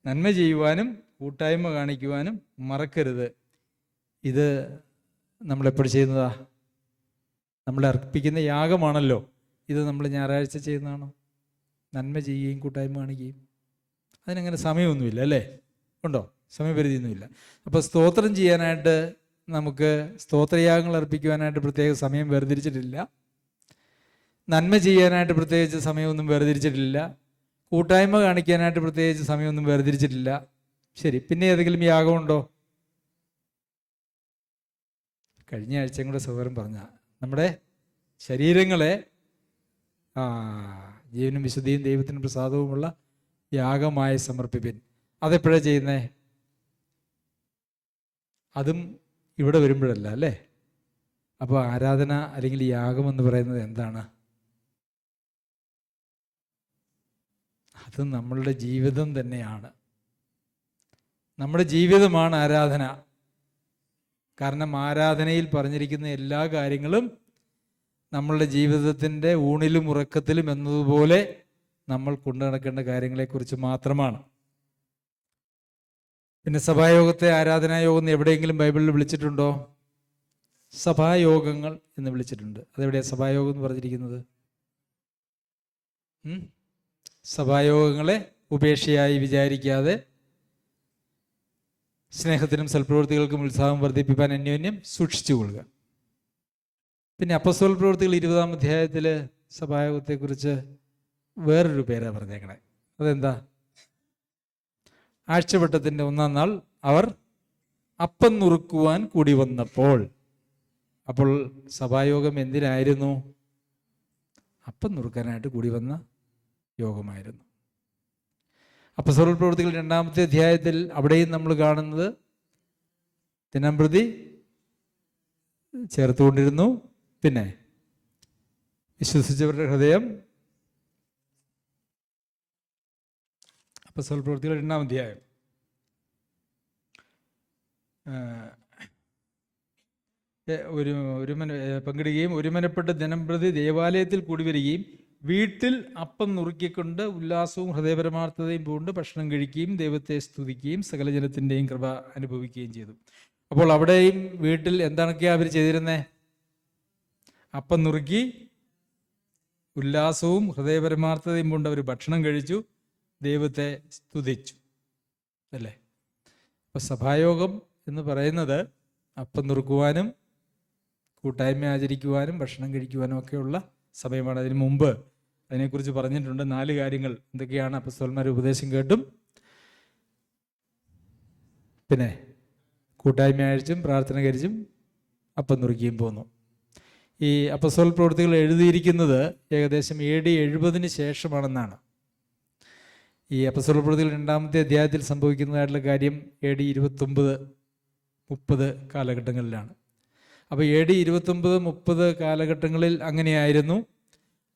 Speaker 1: നന്മ ചെയ്യുവാനും കൂട്ടായ്മ കാണിക്കുവാനും മറക്കരുത്. ഇത് നമ്മളെപ്പോഴും ചെയ്യുന്നതാ? നമ്മൾ അർപ്പിക്കുന്ന യാഗമാണല്ലോ. ഇത് നമ്മൾ ഞായറാഴ്ച ചെയ്യുന്നതാണോ? നന്മ ചെയ്യുകയും കൂട്ടായ്മ കാണിക്കുകയും അതിനങ്ങനെ സമയമൊന്നുമില്ല അല്ലേ? ഉണ്ടോ? സമയപരിധിയൊന്നുമില്ല. അപ്പോൾ സ്തോത്രം ചെയ്യാനായിട്ട്, നമുക്ക് സ്തോത്രയാഗങ്ങൾ അർപ്പിക്കുവാനായിട്ട് പ്രത്യേക സമയം വേർതിരിച്ചിട്ടില്ല. നന്മ ചെയ്യാനായിട്ട് പ്രത്യേകിച്ച് സമയമൊന്നും വേർതിരിച്ചിട്ടില്ല. കൂട്ടായ്മ കാണിക്കാനായിട്ട് പ്രത്യേകിച്ച് സമയമൊന്നും വേർതിരിച്ചിട്ടില്ല. ശരി, പിന്നെ ഏതെങ്കിലും യാഗമുണ്ടോ? കഴിഞ്ഞ ആഴ്ചയും കൂടെ സഹോദരൻ പറഞ്ഞ നമ്മുടെ ശരീരങ്ങളെ ജീവനും വിശുദ്ധിയും ദൈവത്തിന് പ്രസാദവുമുള്ള യാഗമായി സമർപ്പിപ്പിൻ. അതെപ്പോഴാണ് ചെയ്യുന്നേ? അതും ഇവിടെ വരുമ്പോഴല്ല അല്ലേ? അപ്പോൾ ആരാധന അല്ലെങ്കിൽ യാഗം എന്ന് പറയുന്നത് എന്താണ്? അത് നമ്മളുടെ ജീവിതം തന്നെയാണ്. നമ്മുടെ ജീവിതമാണ് ആരാധന. കാരണം ആരാധനയിൽ പറഞ്ഞിരിക്കുന്ന എല്ലാ കാര്യങ്ങളും നമ്മളുടെ ജീവിതത്തിൻ്റെ ഊണിലും ഉറക്കത്തിലും എന്നതുപോലെ നമ്മൾ കൊണ്ടു നടക്കേണ്ട കാര്യങ്ങളെക്കുറിച്ച് മാത്രമാണ്. പിന്നെ സഭായോഗത്തെ ആരാധനായോഗം എന്ന് എവിടെയെങ്കിലും ബൈബിളിൽ വിളിച്ചിട്ടുണ്ടോ? സഭായോഗങ്ങൾ എന്ന് വിളിച്ചിട്ടുണ്ട്. അതെവിടെയാണ് സഭായോഗം എന്ന് പറഞ്ഞിരിക്കുന്നത്? സഭായോഗങ്ങളെ ഉപേക്ഷയായി വിചാരിക്കാതെ സ്നേഹത്തിനും സൽപ്രവൃത്തികൾക്കും ഉത്സാഹം വർദ്ധിപ്പിക്കാൻ അന്യോന്യം സൂക്ഷിച്ചു കൊള്ളുക. പിന്നെ അപ്പോസ്തല പ്രവൃത്തികൾ 20-ാം അധ്യായത്തിൽ സഭായോഗത്തെക്കുറിച്ച് വേറൊരു പേരാണ് പറഞ്ഞേക്കണേ. അതെന്താ? ആഴ്ചവട്ടത്തിൻ്റെ 1-ാം നാൾ അവർ അപ്പം നുറുക്കുവാൻ കൂടി വന്നപ്പോൾ. അപ്പോൾ സഭായോഗം എന്തിനായിരുന്നു? അപ്പം നുറുക്കാനായിട്ട് കൂടി വന്ന യോഗമായിരുന്നു. അപ്പോസ്തല പ്രവൃത്തികൾ 2-ാമത്തെ അധ്യായത്തിൽ അവിടെയും നമ്മൾ കാണുന്നത് ദിനംപ്രതി ചേർത്തുകൊണ്ടിരുന്നു. പിന്നെ വിശ്വസിച്ചവരുടെ ഹൃദയം, അപ്പോസ്തല പ്രവൃത്തികൾ 2-ാം അധ്യായം പങ്കിടുകയും ഒരുമനപ്പെട്ട് ദിനംപ്രതി ദേവാലയത്തിൽ കൂടി വരികയും വീട്ടിൽ അപ്പം നുറുക്കിക്കൊണ്ട് ഉല്ലാസവും ഹൃദയപരമാർത്ഥതയും പൂണ്ട് ഭക്ഷണം കഴിക്കുകയും ദൈവത്തെ സ്തുതിക്കുകയും സകല ജനത്തിൻ്റെയും കൃപ അനുഭവിക്കുകയും ചെയ്തു. അപ്പോൾ അവിടെയും വീട്ടിൽ എന്താണൊക്കെയാ അവർ ചെയ്തിരുന്നേ? അപ്പം നുറുക്കി ഉല്ലാസവും ഹൃദയപരമാർത്ഥതയും കൊണ്ട് അവർ ഭക്ഷണം കഴിച്ചു, ദൈവത്തെ സ്തുതിച്ചു അല്ലേ? അപ്പോൾ സഭായോഗം എന്ന് പറയുന്നത് അപ്പം നുറുക്കുവാനും കൂട്ടായ്മ ആചരിക്കുവാനും ഭക്ഷണം കഴിക്കുവാനും ഒക്കെയുള്ള സമയമാണ്. അതിനു മുമ്പ് അതിനെക്കുറിച്ച് പറഞ്ഞിട്ടുണ്ട് 4 കാര്യങ്ങൾ. എന്തൊക്കെയാണ്? അപ്പോസ്തലന്മാരുടെ ഉപദേശം കേട്ടും പിന്നെ കൂട്ടായ്മ അയച്ചും പ്രാർത്ഥന കഴിച്ചും അപ്പം നുറുക്കിയും പോന്നു. ഈ അപ്പോസ്തല പ്രവൃത്തികൾ എഴുതിയിരിക്കുന്നത് ഏകദേശം AD 70 ശേഷമാണെന്നാണ്. ഈ അപ്പോസ്തല പ്രവൃത്തികൾ 2-ാമത്തെ അധ്യായത്തിൽ സംഭവിക്കുന്നതായിട്ടുള്ള കാര്യം AD 29-30 കാലഘട്ടങ്ങളിലാണ്. അപ്പോൾ AD 29-30 കാലഘട്ടങ്ങളിൽ അങ്ങനെയായിരുന്നു.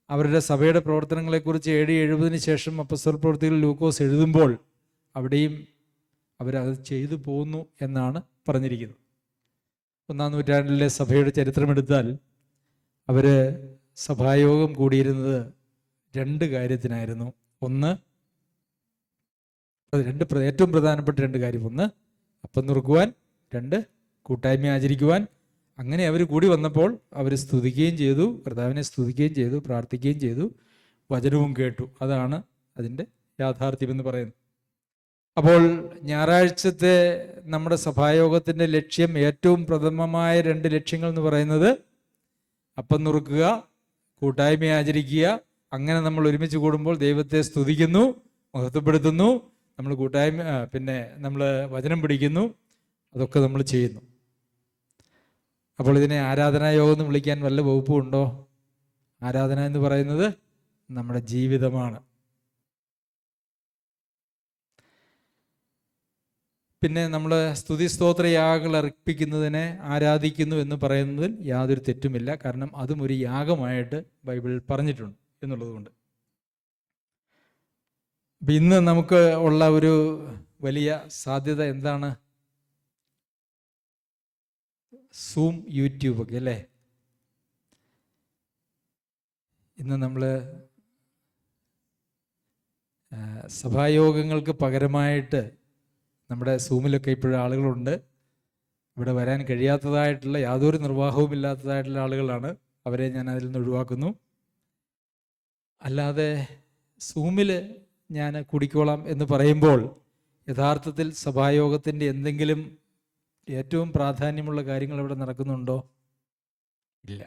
Speaker 1: അവരുടെ സഭയുടെ പ്രവർത്തനങ്ങളെക്കുറിച്ച് AD 70 ശേഷം അപ്പോസ്തല പ്രവൃത്തികൾ ലൂക്കോസ് എഴുതുമ്പോൾ അവിടെയും അവരത് ചെയ്തു പോന്നു എന്നാണ് പറഞ്ഞിരിക്കുന്നത്. 1-ാം നൂറ്റാണ്ടിലെ സഭയുടെ ചരിത്രമെടുത്താൽ അവർ സഭായോഗം കൂടിയിരുന്നത് 2 കാര്യത്തിനായിരുന്നു. ഏറ്റവും പ്രധാനപ്പെട്ട 2 കാര്യം. 1 അപ്പം നുറുക്കുവാൻ, 2 കൂട്ടായ്മ ആചരിക്കുവാൻ. അങ്ങനെ അവർ കൂടി വന്നപ്പോൾ അവർ സ്തുതിക്കുകയും ചെയ്തു, കർത്താവിനെ സ്തുതിക്കുകയും ചെയ്തു, പ്രാർത്ഥിക്കുകയും ചെയ്തു, വചനവും കേട്ടു. അതാണ് അതിൻ്റെ യാഥാർത്ഥ്യമെന്ന് പറയുന്നത്. അപ്പോൾ ഞായറാഴ്ചത്തെ നമ്മുടെ സഭായോഗത്തിൻ്റെ ലക്ഷ്യം, ഏറ്റവും പ്രഥമമായ 2 ലക്ഷ്യങ്ങൾ എന്ന് പറയുന്നത് അപ്പം നുറുക്കുക, കൂട്ടായ്മ ആചരിക്കുക. അങ്ങനെ നമ്മൾ ഒരുമിച്ച് കൂടുമ്പോൾ ദൈവത്തെ സ്തുതിക്കുന്നു, മഹത്വപ്പെടുത്തുന്നു, നമ്മൾ കൂട്ടായ്മ പിന്നെ നമ്മൾ വചനം പിടിക്കുന്നു, അതൊക്കെ നമ്മൾ ചെയ്യുന്നു. അപ്പോൾ ഇതിനെ ആരാധനായോഗം എന്ന് വിളിക്കാൻ വല്ല വകുപ്പും ഉണ്ടോ? ആരാധന എന്ന് പറയുന്നത് നമ്മുടെ ജീവിതമാണ്. പിന്നെ നമ്മൾ സ്തുതി സ്തോത്രയാഗങ്ങൾ അർപ്പിക്കുന്നതിനെ ആരാധിക്കുന്നു എന്ന് പറയുന്നതിൽ യാതൊരു തെറ്റുമില്ല. കാരണം അതും ഒരു യാഗമായിട്ട് ബൈബിളിൽ പറഞ്ഞിട്ടുണ്ട് എന്നുള്ളതുകൊണ്ട്. അപ്പം ഇന്ന് നമുക്ക് ഉള്ള ഒരു വലിയ സാധ്യത എന്താണ്? സൂം, യൂട്യൂബൊക്കെ അല്ലേ. ഇന്ന് നമ്മൾ സഭായോഗങ്ങൾക്ക് പകരമായിട്ട് നമ്മുടെ സൂമിലൊക്കെ ഇപ്പോഴും ആളുകളുണ്ട്. ഇവിടെ വരാൻ കഴിയാത്തതായിട്ടുള്ള, യാതൊരു നിർവാഹവും ഇല്ലാത്തതായിട്ടുള്ള ആളുകളാണ്. അവരെ ഞാൻ അതിൽ നിന്ന് ഒഴിവാക്കുന്നു. അല്ലാതെ സൂമിൽ ഞാൻ കുടിക്കോളാം എന്ന് പറയുമ്പോൾ യഥാർത്ഥത്തിൽ സഭായോഗത്തിൻ്റെ എന്തെങ്കിലും ഏറ്റവും പ്രാധാന്യമുള്ള കാര്യങ്ങൾ ഇവിടെ നടക്കുന്നുണ്ടോ? ഇല്ല,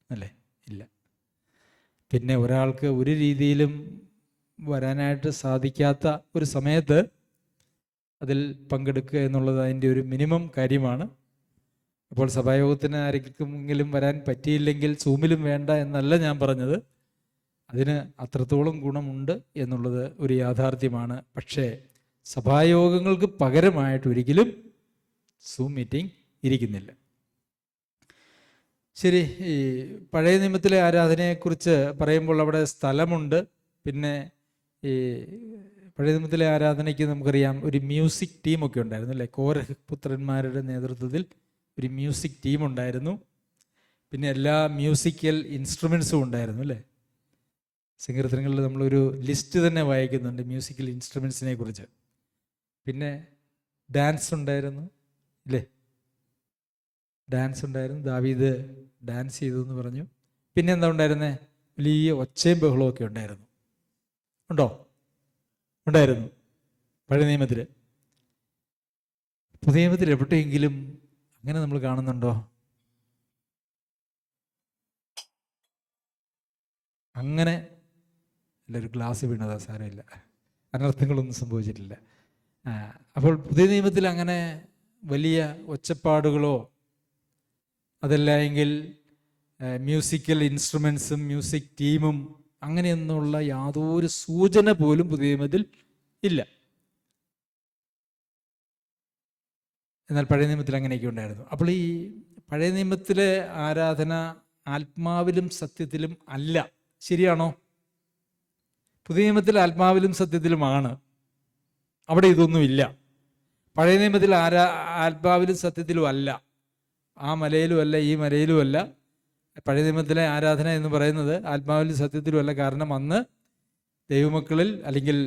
Speaker 1: അല്ലേ? ഇല്ല. പിന്നെ ഒരാൾക്ക് ഒരു രീതിയിലും വരാനായിട്ട് സാധിക്കാത്ത ഒരു സമയത്ത് അതിൽ പങ്കെടുക്കുക എന്നുള്ളത് അതിൻ്റെ ഒരു മിനിമം കാര്യമാണ്. അപ്പോൾ സഭായോഗത്തിന് ആരെങ്കിലും വരാൻ പറ്റിയില്ലെങ്കിൽ സൂമിലും വേണ്ട എന്നല്ല ഞാൻ പറഞ്ഞത്. അതിന് അത്രത്തോളം ഗുണമുണ്ട് എന്നുള്ളത് ഒരു യാഥാർത്ഥ്യമാണ്. പക്ഷേ സഭായോഗങ്ങൾക്ക് പകരമായിട്ട് ഒരിക്കലും സൂം മീറ്റിംഗ് ഇരിക്കുന്നില്ല. ശരി, ഈ പഴയ നിയമത്തിലെ ആരാധനയെക്കുറിച്ച് പറയുമ്പോൾ അവിടെ സ്ഥലമുണ്ട്. പിന്നെ ഈ പഴയ നിയമത്തിലെ ആരാധനയ്ക്ക് നമുക്കറിയാം ഒരു മ്യൂസിക് ടീമൊക്കെ ഉണ്ടായിരുന്നു അല്ലേ. കോരഹ് പുത്രന്മാരുടെ നേതൃത്വത്തിൽ ഒരു മ്യൂസിക് ടീം ഉണ്ടായിരുന്നു. പിന്നെ എല്ലാ മ്യൂസിക്കൽ ഇൻസ്ട്രുമെൻസും ഉണ്ടായിരുന്നു അല്ലേ. സങ്കീർത്തനങ്ങളിൽ നമ്മളൊരു ലിസ്റ്റ് തന്നെ വായിക്കുന്നുണ്ട് മ്യൂസിക്കൽ ഇൻസ്ട്രുമെൻസിനെ കുറിച്ച്. പിന്നെ ഡാൻസ് ഉണ്ടായിരുന്നു ഇല്ലേ. ഡാൻസ് ഉണ്ടായിരുന്നു. ദാവീദ് ഡാൻസ് ചെയ്തു എന്ന് പറഞ്ഞു. പിന്നെ എന്താ ഉണ്ടായിരുന്നേ? വലിയ ഒച്ചയും ബഹളവും ഒക്കെ ഉണ്ടായിരുന്നു. ഉണ്ടോ? ഉണ്ടായിരുന്നു പഴയ നിയമത്തിൽ. പുതിയ നിയമത്തിൽ എവിടെയെങ്കിലും അങ്ങനെ നമ്മൾ കാണുന്നുണ്ടോ? അങ്ങനെ അല്ല, ഒരു ഗ്ലാസ് വീണതാ, സാരമില്ല, അനർത്ഥങ്ങളൊന്നും സംഭവിച്ചിട്ടില്ല. അപ്പോൾ പുതിയ നിയമത്തിൽ അങ്ങനെ വലിയ ഒച്ചപ്പാടുകളോ അതല്ല എങ്കിൽ മ്യൂസിക്കൽ ഇൻസ്ട്രുമെൻസും മ്യൂസിക് ടീമും അങ്ങനെയൊന്നുള്ള യാതൊരു സൂചന പോലും പുതിയ നിയമത്തിൽ ഇല്ല. എന്നാൽ പഴയ നിയമത്തിൽ അങ്ങനെയൊക്കെ ഉണ്ടായിരുന്നു. അപ്പോൾ ഈ പഴയ നിയമത്തിലെ ആരാധന ആത്മാവിലും സത്യത്തിലും അല്ല, ശരിയാണോ? പുതിയ നിയമത്തിൽ ആത്മാവിലും സത്യത്തിലുമാണ്. അവിടെ ഇതൊന്നുമില്ല. പഴയ നിയമത്തിൽ ആത്മാവിലും സത്യത്തിലും അല്ല. ആ മലയിലും അല്ല, ഈ മലയിലും അല്ല. പഴയ നിയമത്തിലെ ആരാധന എന്ന് പറയുന്നത് ആത്മാവിലും സത്യത്തിലും അല്ല. കാരണം അന്ന് ദൈവമക്കളിൽ അല്ലെങ്കിൽ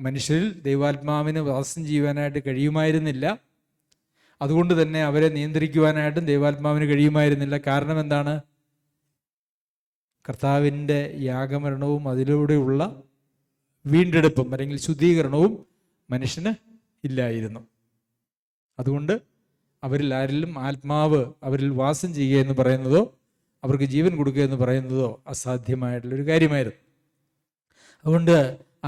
Speaker 1: മനുഷ്യരിൽ ദൈവാത്മാവിന് വാസം ചെയ്യുവാനായിട്ട് കഴിയുമായിരുന്നില്ല. അതുകൊണ്ട് തന്നെ അവരെ നിയന്ത്രിക്കുവാനായിട്ടും ദൈവാത്മാവിന് കഴിയുമായിരുന്നില്ല. കാരണം എന്താണ്? കർത്താവിൻ്റെ യാഗമരണവും അതിലൂടെയുള്ള വീണ്ടെടുപ്പും അല്ലെങ്കിൽ ശുദ്ധീകരണവും മനുഷ്യന് ഇല്ലായിരുന്നു. അതുകൊണ്ട് അവരിൽ ആരിലും ആത്മാവ് അവരിൽ വാസം ചെയ്യുക എന്ന് പറയുന്നതോ അവർക്ക് ജീവൻ കൊടുക്കുക എന്ന് പറയുന്നതോ അസാധ്യമായിട്ടുള്ളൊരു കാര്യമായിരുന്നു. അതുകൊണ്ട്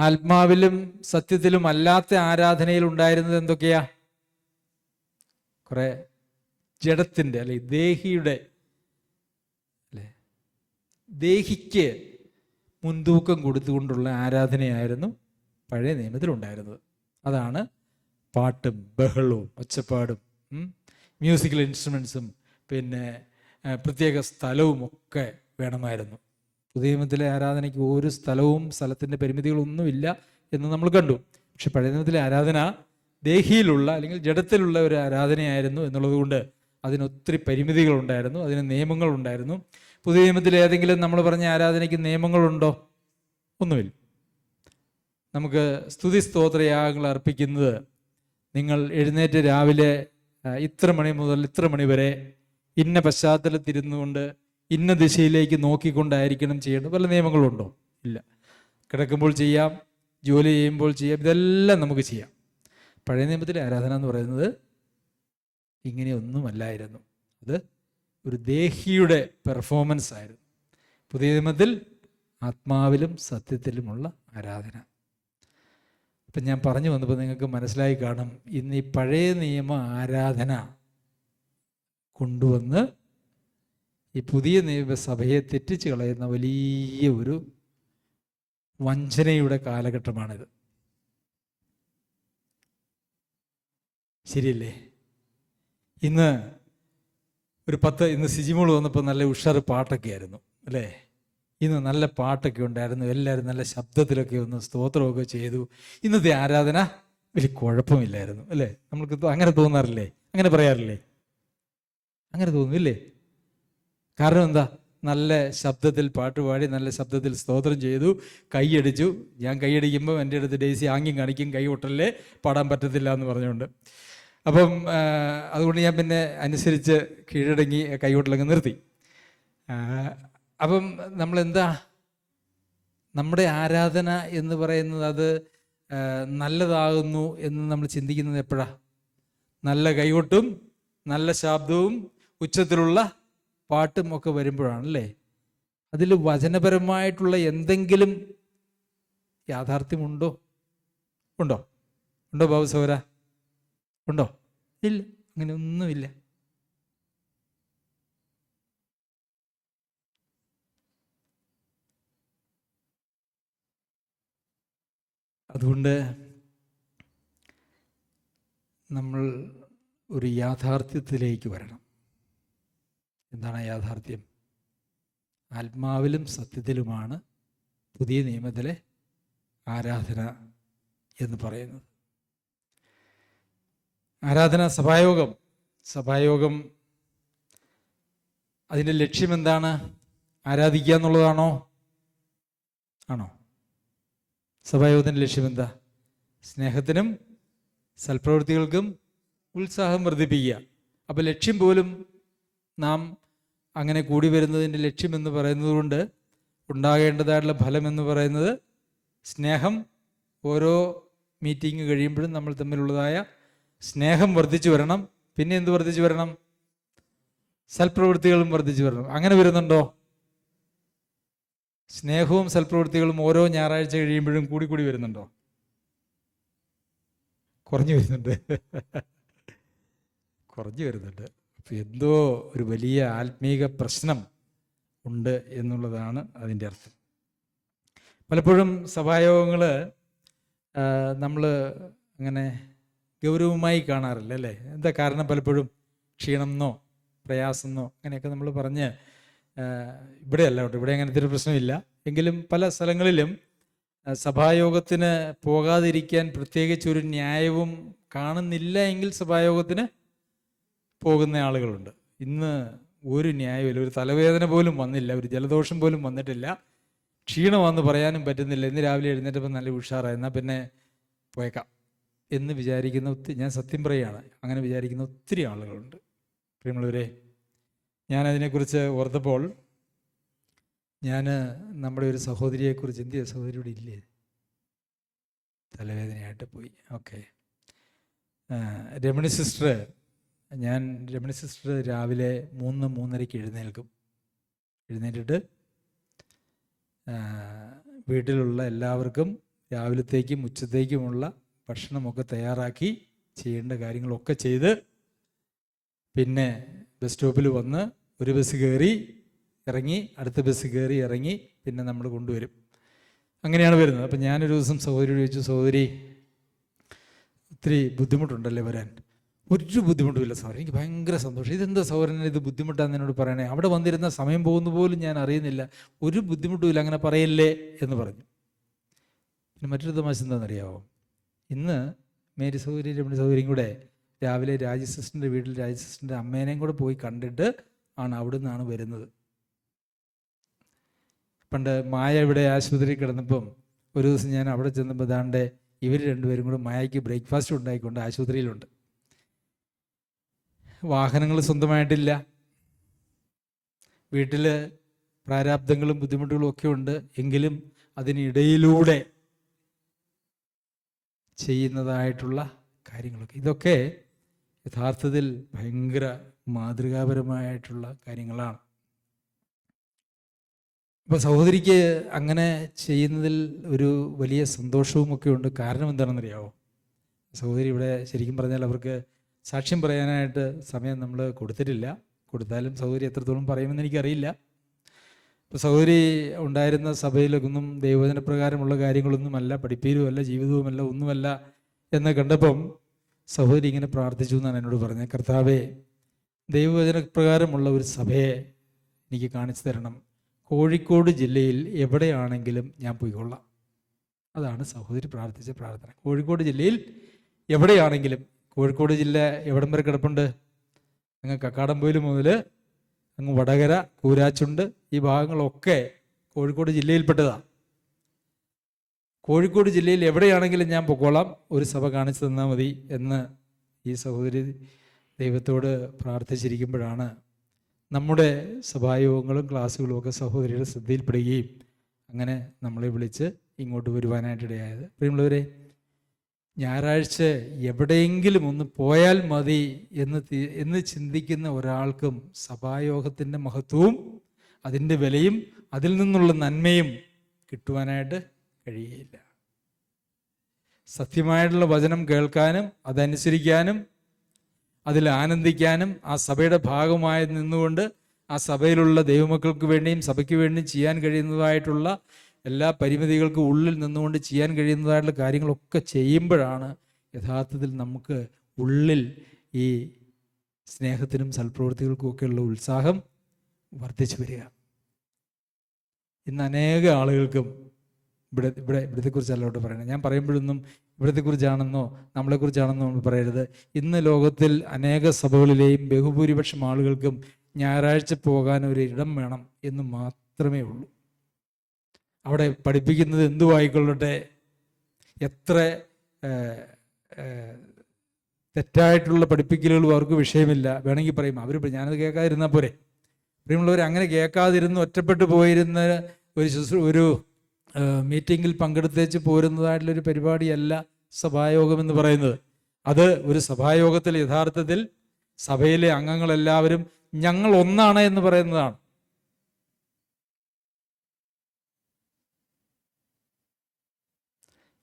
Speaker 1: ആത്മാവിലും സത്യത്തിലും അല്ലാത്ത ആരാധനയിൽ ഉണ്ടായിരുന്നത് എന്തൊക്കെയാ? കുറെ ജഡത്തിൻ്റെ അല്ലെങ്കിൽ ദേഹിയുടെ ദേഹിക്ക് മുൻതൂക്കം കൊടുത്തുകൊണ്ടുള്ള ആരാധനയായിരുന്നു പഴയ നിയമത്തിലുണ്ടായിരുന്നത്. അതാണ് പാട്ടും ബഹളവും ഒച്ചപ്പാടും മ്യൂസിക്കൽ ഇൻസ്ട്രുമെൻസും പിന്നെ പ്രത്യേക സ്ഥലവും ഒക്കെ വേണമായിരുന്നു. പുതിയ നിയമത്തിലെ ആരാധനയ്ക്ക് ഒരു സ്ഥലത്തിൻ്റെ പരിമിതികളൊന്നുമില്ല എന്ന് നമ്മൾ കണ്ടു. പക്ഷെ പഴയ നിയമത്തിലെ ആരാധന ദേഹിയിലുള്ള അല്ലെങ്കിൽ ജഡത്തിലുള്ള ഒരു ആരാധനയായിരുന്നു എന്നുള്ളത് കൊണ്ട് അതിനൊത്തിരി പരിമിതികളുണ്ടായിരുന്നു, അതിന് നിയമങ്ങളുണ്ടായിരുന്നു. പുതിയ നിയമത്തിൽ ഏതെങ്കിലും നമ്മൾ പറഞ്ഞ ആരാധനയ്ക്ക് നിയമങ്ങളുണ്ടോ? ഒന്നുമില്ല. നമുക്ക് സ്തുതി സ്തോത്രയാഗങ്ങൾ അർപ്പിക്കുന്നത് നിങ്ങൾ എഴുന്നേറ്റ് രാവിലെ ഇത്ര മണി മുതൽ ഇത്ര മണി വരെ ഇന്ന പശ്ചാത്തലത്തിരുന്നു കൊണ്ട് ഇന്ന ദിശയിലേക്ക് നോക്കിക്കൊണ്ടായിരിക്കണം ചെയ്യേണ്ടത്. വല്ല നിയമങ്ങളുണ്ടോ? ഇല്ല. കിടക്കുമ്പോൾ ചെയ്യാം, ജോലി ചെയ്യുമ്പോൾ ചെയ്യാം, ഇതെല്ലാം നമുക്ക് ചെയ്യാം. പഴയ നിയമത്തിലെ ആരാധന എന്ന് പറയുന്നത് ഇങ്ങനെയൊന്നുമല്ലായിരുന്നു. അത് ഒരു ദേഹിയുടെ പെർഫോമൻസ് ആയിരുന്നു. പുതിയ നിയമത്തിൽ ആത്മാവിലും സത്യത്തിലുമുള്ള ആരാധന. ഇപ്പം ഞാൻ പറഞ്ഞു വന്നപ്പോൾ നിങ്ങൾക്ക് മനസ്സിലായി കാണും, ഇന്ന് ഈ പഴയ നിയമ ആരാധന കൊണ്ടുവന്ന് ഈ പുതിയ നിയമസഭയെ തെറ്റിച്ച് കളയുന്ന വലിയ ഒരു വഞ്ചനയുടെ കാലഘട്ടമാണിത്. ശരിയല്ലേ? ഇന്ന് സിജിമോൾ വന്നപ്പോൾ നല്ല ഉഷാറ് പാട്ടൊക്കെ ആയിരുന്നു അല്ലേ? ഇന്ന് നല്ല പാട്ടൊക്കെ ഉണ്ടായിരുന്നു, എല്ലാവരും നല്ല ശബ്ദത്തിലൊക്കെ ഒന്ന് സ്തോത്രമൊക്കെ ചെയ്തു. ഇന്നത്തെ ആരാധന വലിയ കുഴപ്പമില്ലായിരുന്നു അല്ലേ? നമ്മൾക്ക് അങ്ങനെ തോന്നാറില്ലേ? അങ്ങനെ പറയാറില്ലേ? അങ്ങനെ തോന്നുന്നില്ലേ? കാരണം എന്താ? നല്ല ശബ്ദത്തിൽ പാട്ടുപാടി നല്ല ശബ്ദത്തിൽ സ്തോത്രം ചെയ്തു, കൈയടിച്ചു. ഞാൻ കൈയടിക്കുമ്പോൾ എൻ്റെ അടുത്ത് ഡേസി ആംഗ്യം കാണിക്കും, കൈ ഒട്ടല്ലേ, പാടാൻ പറ്റത്തില്ല എന്ന് പറഞ്ഞുകൊണ്ട്. അപ്പം അതുകൊണ്ട് ഞാൻ പിന്നെ അനുസരിച്ച് കീഴടങ്ങി കൈകൊട്ടലങ്ങ് നിർത്തി. അപ്പം നമ്മളെന്താ, നമ്മുടെ ആരാധന എന്ന് പറയുന്നത് അത് നല്ലതാകുന്നു എന്ന് നമ്മൾ ചിന്തിക്കുന്നത് എപ്പോഴാണ്? നല്ല കൈകൊട്ടും നല്ല ശബ്ദവും ഉച്ചത്തിലുള്ള പാട്ടും ഒക്കെ വരുമ്പോഴാണല്ലേ. അതിൽ വചനപരമായിട്ടുള്ള എന്തെങ്കിലും യാഥാർത്ഥ്യമുണ്ടോ? ഉണ്ടോ ബാബു സൗര? ഉണ്ടോ? ഇല്ല, അങ്ങനെ ഒന്നുമില്ല. അതുകൊണ്ട് നമ്മൾ ഒരു യാഥാർത്ഥ്യത്തിലേക്ക് വരണം. എന്താണ് യാഥാർത്ഥ്യം? ആത്മാവിലും സത്യത്തിലുമാണ് പുതിയ നിയമത്തിലെ ആരാധന എന്ന് പറയുന്നത്. ആരാധന, സഭായോഗം അതിൻ്റെ ലക്ഷ്യം എന്താണ്? ആരാധിക്കുക എന്നുള്ളതാണോ? ആണോ? സഭായോഗത്തിൻ്റെ ലക്ഷ്യം എന്താ? സ്നേഹത്തിനും സൽപ്രവൃത്തികൾക്കും ഉത്സാഹം വർദ്ധിപ്പിക്കുക. അപ്പം ലക്ഷ്യം പോലും നാം അങ്ങനെ കൂടി വരുന്നതിൻ്റെ ലക്ഷ്യം എന്ന് പറയുന്നത് കൊണ്ട് ഉണ്ടാകേണ്ടതായിട്ടുള്ള ഫലം എന്ന് പറയുന്നത് സ്നേഹം. ഓരോ മീറ്റിംഗ് കഴിയുമ്പോഴും നമ്മൾ തമ്മിലുള്ളതായ സ്നേഹം വർദ്ധിച്ചു വരണം. പിന്നെ എന്ത് വർദ്ധിച്ചു വരണം? സൽപ്രവൃത്തികളും വർദ്ധിച്ചു വരണം. അങ്ങനെ വരുന്നുണ്ടോ? സ്നേഹവും സൽപ്രവൃത്തികളും ഓരോ ഞായറാഴ്ച കഴിയുമ്പോഴും കൂടി വരുന്നുണ്ടോ? കുറഞ്ഞു വരുന്നുണ്ട്. അപ്പം എന്തോ ഒരു വലിയ ആത്മീക പ്രശ്നം ഉണ്ട് എന്നുള്ളതാണ് അതിൻ്റെ അർത്ഥം. പലപ്പോഴും സഭായോഗങ്ങൾ നമ്മൾ അങ്ങനെ ഗൗരവമായി കാണാറില്ല അല്ലേ? എന്താ കാരണം? പലപ്പോഴും ക്ഷീണമെന്നോ പ്രയാസമെന്നോ അങ്ങനെയൊക്കെ നമ്മൾ പറഞ്ഞ്, ഇവിടെയല്ല കേട്ടോ, ഇവിടെ അങ്ങനത്തെ ഒരു പ്രശ്നമില്ല. എങ്കിലും പല സ്ഥലങ്ങളിലും സഭായോഗത്തിന് പോകാതിരിക്കാൻ പ്രത്യേകിച്ചൊരു ന്യായവും കാണുന്നില്ല എങ്കിൽ സഭായോഗത്തിന് പോകുന്ന ആളുകളുണ്ട്. ഇന്ന് ഒരു ന്യായമില്ല, ഒരു തലവേദന പോലും വന്നില്ല, ഒരു ജലദോഷം പോലും വന്നിട്ടില്ല, ക്ഷീണമാണെന്ന് പറയാനും പറ്റുന്നില്ല, ഇന്ന് രാവിലെ എഴുന്നേറ്റപ്പോൾ നല്ല ഉഷാറായി, എന്നാൽ പിന്നെ പോയേക്കാം എന്ന് വിചാരിക്കുന്ന ഞാൻ സത്യം പറയുകയാണ്, അങ്ങനെ വിചാരിക്കുന്ന ഒത്തിരി ആളുകളുണ്ട്. പ്രിയമുള്ളവരെ, ഞാനതിനെക്കുറിച്ച് ഓർത്തപ്പോൾ ഞാൻ നമ്മുടെ ഒരു സഹോദരിയെക്കുറിച്ച്, എന്തിയ സഹോദരിയോട് ഇല്ലേ, തലവേദനയായിട്ട് പോയി. ഓക്കെ, രമണി സിസ്റ്റർ രാവിലെ 3-3:30 എഴുന്നേറ്റിട്ട് വീട്ടിലുള്ള എല്ലാവർക്കും രാവിലത്തേക്കും ഉച്ചത്തേക്കുമുള്ള ഭക്ഷണമൊക്കെ തയ്യാറാക്കി ചെയ്യേണ്ട കാര്യങ്ങളൊക്കെ ചെയ്ത്, പിന്നെ ബസ് സ്റ്റോപ്പിൽ വന്ന് ഒരു ബസ് കയറി ഇറങ്ങി, അടുത്ത ബസ് കയറി ഇറങ്ങി, പിന്നെ നമ്മൾ കൊണ്ടുവരും. അങ്ങനെയാണ് വരുന്നത്. അപ്പം ഞാനൊരു ദിവസം സഹോദരിയോട് ചോദിച്ചു, സഹോദരി ഒത്തിരി ബുദ്ധിമുട്ടുണ്ടല്ലേ വരാൻ? ഒരു ബുദ്ധിമുട്ടുമില്ല സഹോദരൻ, എനിക്ക് ഭയങ്കര സന്തോഷം. ഇതെന്താ സഹോദരൻ ഇത് ബുദ്ധിമുട്ടാന്ന് എന്നോട് പറയണേ, അവിടെ വന്നിരുന്ന സമയം പോകുന്ന പോലും ഞാൻ അറിയുന്നില്ല, ഒരു ബുദ്ധിമുട്ടുമില്ല, അങ്ങനെ പറയല്ലേ എന്ന് പറഞ്ഞു. പിന്നെ മറ്റൊരു തമാശ എന്താണെന്നറിയാമോ? ഇന്ന് മേരി സഹോദരി രമണി സഹോദരിയും കൂടെ രാവിലെ രാജസിസ്റ്ററിൻ്റെ വീട്ടിൽ രാജസിസ്റ്ററിൻ്റെ അമ്മേനെയും കൂടെ പോയി കണ്ടിട്ട് ആണ് അവിടെ നിന്നാണ് വരുന്നത്. പണ്ട് മായ ഇവിടെ ആശുപത്രിയിൽ കിടന്നപ്പം ഒരു ദിവസം ഞാൻ അവിടെ ചെന്നപ്പോൾ ദാണ്ടെ ഇവർ രണ്ടുപേരും കൂടെ മായയ്ക്ക് ബ്രേക്ക്ഫാസ്റ്റ് ഉണ്ടായിക്കൊണ്ട് ആശുപത്രിയിലുണ്ട്. വാഹനങ്ങൾ സ്വന്തമായിട്ടില്ല, വീട്ടിൽ പ്രാരാബ്ദങ്ങളും ബുദ്ധിമുട്ടുകളും ഒക്കെ ഉണ്ട്, എങ്കിലും അതിനിടയിലൂടെ ചെയ്യുന്നതായിട്ടുള്ള കാര്യങ്ങളൊക്കെ, ഇതൊക്കെ യഥാർത്ഥത്തിൽ ഭയങ്കര മാതൃകാപരമായിട്ടുള്ള കാര്യങ്ങളാണ്. അപ്പോൾ സഹോദരിക്ക് അങ്ങനെ ചെയ്യുന്നതിൽ ഒരു വലിയ സന്തോഷവും ഒക്കെ ഉണ്ട്. കാരണം എന്താണെന്നറിയാമോ? സഹോദരി ഇവിടെ ശരിക്കും പറഞ്ഞാൽ അവർക്ക് സാക്ഷ്യം പറയാനായിട്ട് സമയം നമ്മൾ കൊടുത്തിട്ടില്ല. കൊടുത്താലും സഹോദരി എത്രത്തോളം പറയുമെന്ന് എനിക്കറിയില്ല. ഇപ്പോൾ സഹോദരി ഉണ്ടായിരുന്ന സഭയിലൊന്നും ദൈവവചനപ്രകാരമുള്ള കാര്യങ്ങളൊന്നുമല്ല, പഠിപ്പീരുമല്ല, ജീവിതവുമല്ല, ഒന്നുമല്ല എന്ന് കണ്ടപ്പം സഹോദരി ഇങ്ങനെ പ്രാർത്ഥിച്ചു എന്നാണ് എന്നോട് പറഞ്ഞത്. കർത്താവേ, ദൈവവചനപ്രകാരമുള്ള ഒരു സഭയെ എനിക്ക് കാണിച്ചു തരണം. കോഴിക്കോട് ജില്ലയിൽ എവിടെയാണെങ്കിലും ഞാൻ പോയിക്കൊള്ളാം. അതാണ് സഹോദരി പ്രാർത്ഥിച്ച പ്രാർത്ഥന. കോഴിക്കോട് ജില്ലയിൽ എവിടെയാണെങ്കിലും. കോഴിക്കോട് ജില്ല എവിടം വരെ കിടപ്പുണ്ട്? അങ്ങ് കക്കാടംപൊയിൽ മുതൽ അങ്ങ് വടകര, കൂരാച്ചുണ്ട്, ഈ ഭാഗങ്ങളൊക്കെ കോഴിക്കോട് ജില്ലയിൽപ്പെട്ടതാണ്. കോഴിക്കോട് ജില്ലയിൽ എവിടെയാണെങ്കിലും ഞാൻ പൊക്കോളാം, ഒരു സഭ കാണിച്ചു തന്നാൽ മതി എന്ന് ഈ സഹോദരി ദൈവത്തോട് പ്രാർത്ഥിച്ചിരിക്കുമ്പോഴാണ് നമ്മുടെ സഭായോഗങ്ങളും ക്ലാസ്സുകളും ഒക്കെ സഹോദരിയുടെ ശ്രദ്ധയിൽപ്പെടുകയും അങ്ങനെ നമ്മളെ വിളിച്ച് ഇങ്ങോട്ട് വരുവാനായിട്ടിടയായത്. പ്രിയമുള്ളവരെ, ഞായറാഴ്ച എവിടെയെങ്കിലും ഒന്ന് പോയാൽ മതി എന്ന് ചിന്തിക്കുന്ന ഒരാൾക്കും സഭായോഗത്തിൻ്റെ മഹത്വവും അതിൻ്റെ വിലയും അതിൽ നിന്നുള്ള നന്മയും കിട്ടുവാനായിട്ട് കഴിയുകയില്ല. സത്യമായിട്ടുള്ള വചനം കേൾക്കാനും അതനുസരിക്കാനും അതിൽ ആനന്ദിക്കാനും ആ സഭയുടെ ഭാഗമായി നിന്നുകൊണ്ട് ആ സഭയിലുള്ള ദൈവമക്കൾക്ക് വേണ്ടിയും സഭയ്ക്ക് വേണ്ടിയും ചെയ്യാൻ കഴിയുന്നതായിട്ടുള്ള എല്ലാ പരിമിതികൾക്കും ഉള്ളിൽ നിന്നുകൊണ്ട് ചെയ്യാൻ കഴിയുന്നതായിട്ടുള്ള കാര്യങ്ങളൊക്കെ ചെയ്യുമ്പോഴാണ് യഥാർത്ഥത്തിൽ നമുക്ക് ഉള്ളിൽ ഈ സ്നേഹത്തിനും സൽപ്രവൃത്തികൾക്കും ഒക്കെയുള്ള ഉത്സാഹം വർദ്ധിച്ചു വരിക. ഇന്ന് അനേക ആളുകൾക്കും ഇവിടത്തെക്കുറിച്ചല്ലോട്ട് പറയണം. ഞാൻ പറയുമ്പോഴൊന്നും ഇവിടത്തെക്കുറിച്ചാണെന്നോ നമ്മളെക്കുറിച്ചാണെന്നോ നമ്മൾ പറയരുത്. ഇന്ന് ലോകത്തിൽ അനേക സഭകളിലെയും ബഹുഭൂരിപക്ഷം ആളുകൾക്കും ഞായറാഴ്ച പോകാൻ ഒരു ഇടം വേണം എന്ന് മാത്രമേ ഉള്ളൂ. അവിടെ പഠിപ്പിക്കുന്നത് എന്തുവായിക്കൊള്ളട്ടെ, എത്ര തെറ്റായിട്ടുള്ള പഠിപ്പിക്കലുകളും അവർക്ക് വിഷയമില്ല. വേണമെങ്കിൽ പറയും ഞാനത് കേൾക്കാതിരുന്നാൽ പോരെ. പ്രിയമുള്ളവർ, അങ്ങനെ കേൾക്കാതിരുന്ന് ഒറ്റപ്പെട്ടു പോയിരുന്ന ഒരു മീറ്റിങ്ങിൽ പങ്കെടുത്തേച്ച് പോരുന്നതായിട്ടുള്ളൊരു പരിപാടിയല്ല സഭായോഗം എന്ന് പറയുന്നത്. അത് ഒരു സഭായോഗത്തിൽ യഥാർത്ഥത്തിൽ സഭയിലെ അംഗങ്ങളെല്ലാവരും ഞങ്ങൾ ഒന്നാണ് എന്ന് പറയുന്നതാണ്.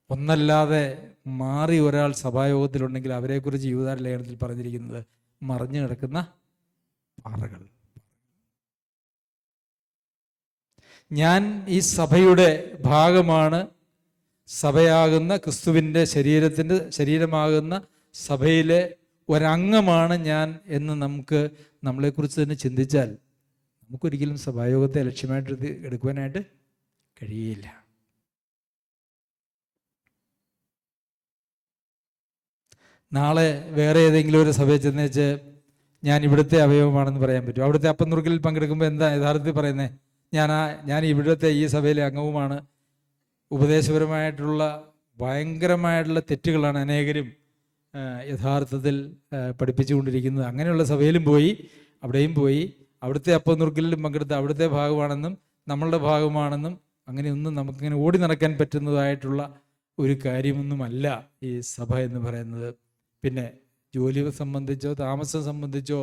Speaker 1: ഒന്നല്ലാതെ മാറി ഒരാൾ സഭായോഗത്തിലുണ്ടെങ്കിൽ അവരെക്കുറിച്ച് യൂദാ ലേഖനത്തിൽ പറഞ്ഞിരിക്കുന്നത് മറിഞ്ഞു കിടക്കുന്ന പാറകൾ. ഞാൻ ഈ സഭയുടെ ഭാഗമാണ്, സഭയാകുന്ന ക്രിസ്തുവിൻ്റെ ശരീരമാകുന്ന സഭയിലെ ഒരംഗമാണ് ഞാൻ എന്ന് നമ്മളെക്കുറിച്ച് തന്നെ ചിന്തിച്ചാൽ നമുക്കൊരിക്കലും സഭായോഗത്തെ ലക്ഷ്യമായിട്ട് എടുക്കുവാനായിട്ട് കഴിയില്ല. നാളെ വേറെ ഏതെങ്കിലും ഒരു സഭയിൽ ചെന്നേച്ച് ഞാൻ ഇവിടുത്തെ അവയവമാണെന്ന് പറയാൻ പറ്റും? അവിടുത്തെ അപ്പം നുറുക്കലിൽ പങ്കെടുക്കുമ്പോൾ എന്താ യഥാർത്ഥത്തിൽ പറയുന്നത്? ഞാൻ ഇവിടുത്തെ ഈ സഭയിലെ അംഗവുമാണ്. ഉപദേശപരമായിട്ടുള്ള ഭയങ്കരമായിട്ടുള്ള തെറ്റുകളാണ് അനേകരും യഥാർത്ഥത്തിൽ പഠിപ്പിച്ചുകൊണ്ടിരിക്കുന്നത്. അങ്ങനെയുള്ള സഭയിലും പോയി അവിടെയും പോയി അവിടുത്തെ അപ്പം നുറുക്കലിലും പങ്കെടുത്ത് അവിടുത്തെ ഭാഗമാണെന്നും നമ്മളുടെ ഭാഗമാണെന്നും അങ്ങനെയൊന്നും നമുക്കിങ്ങനെ ഓടി നടക്കാൻ പറ്റുന്നതായിട്ടുള്ള ഒരു കാര്യമൊന്നുമല്ല ഈ സഭ എന്ന് പറയുന്നത്. പിന്നെ ജോലി സംബന്ധിച്ചോ താമസം സംബന്ധിച്ചോ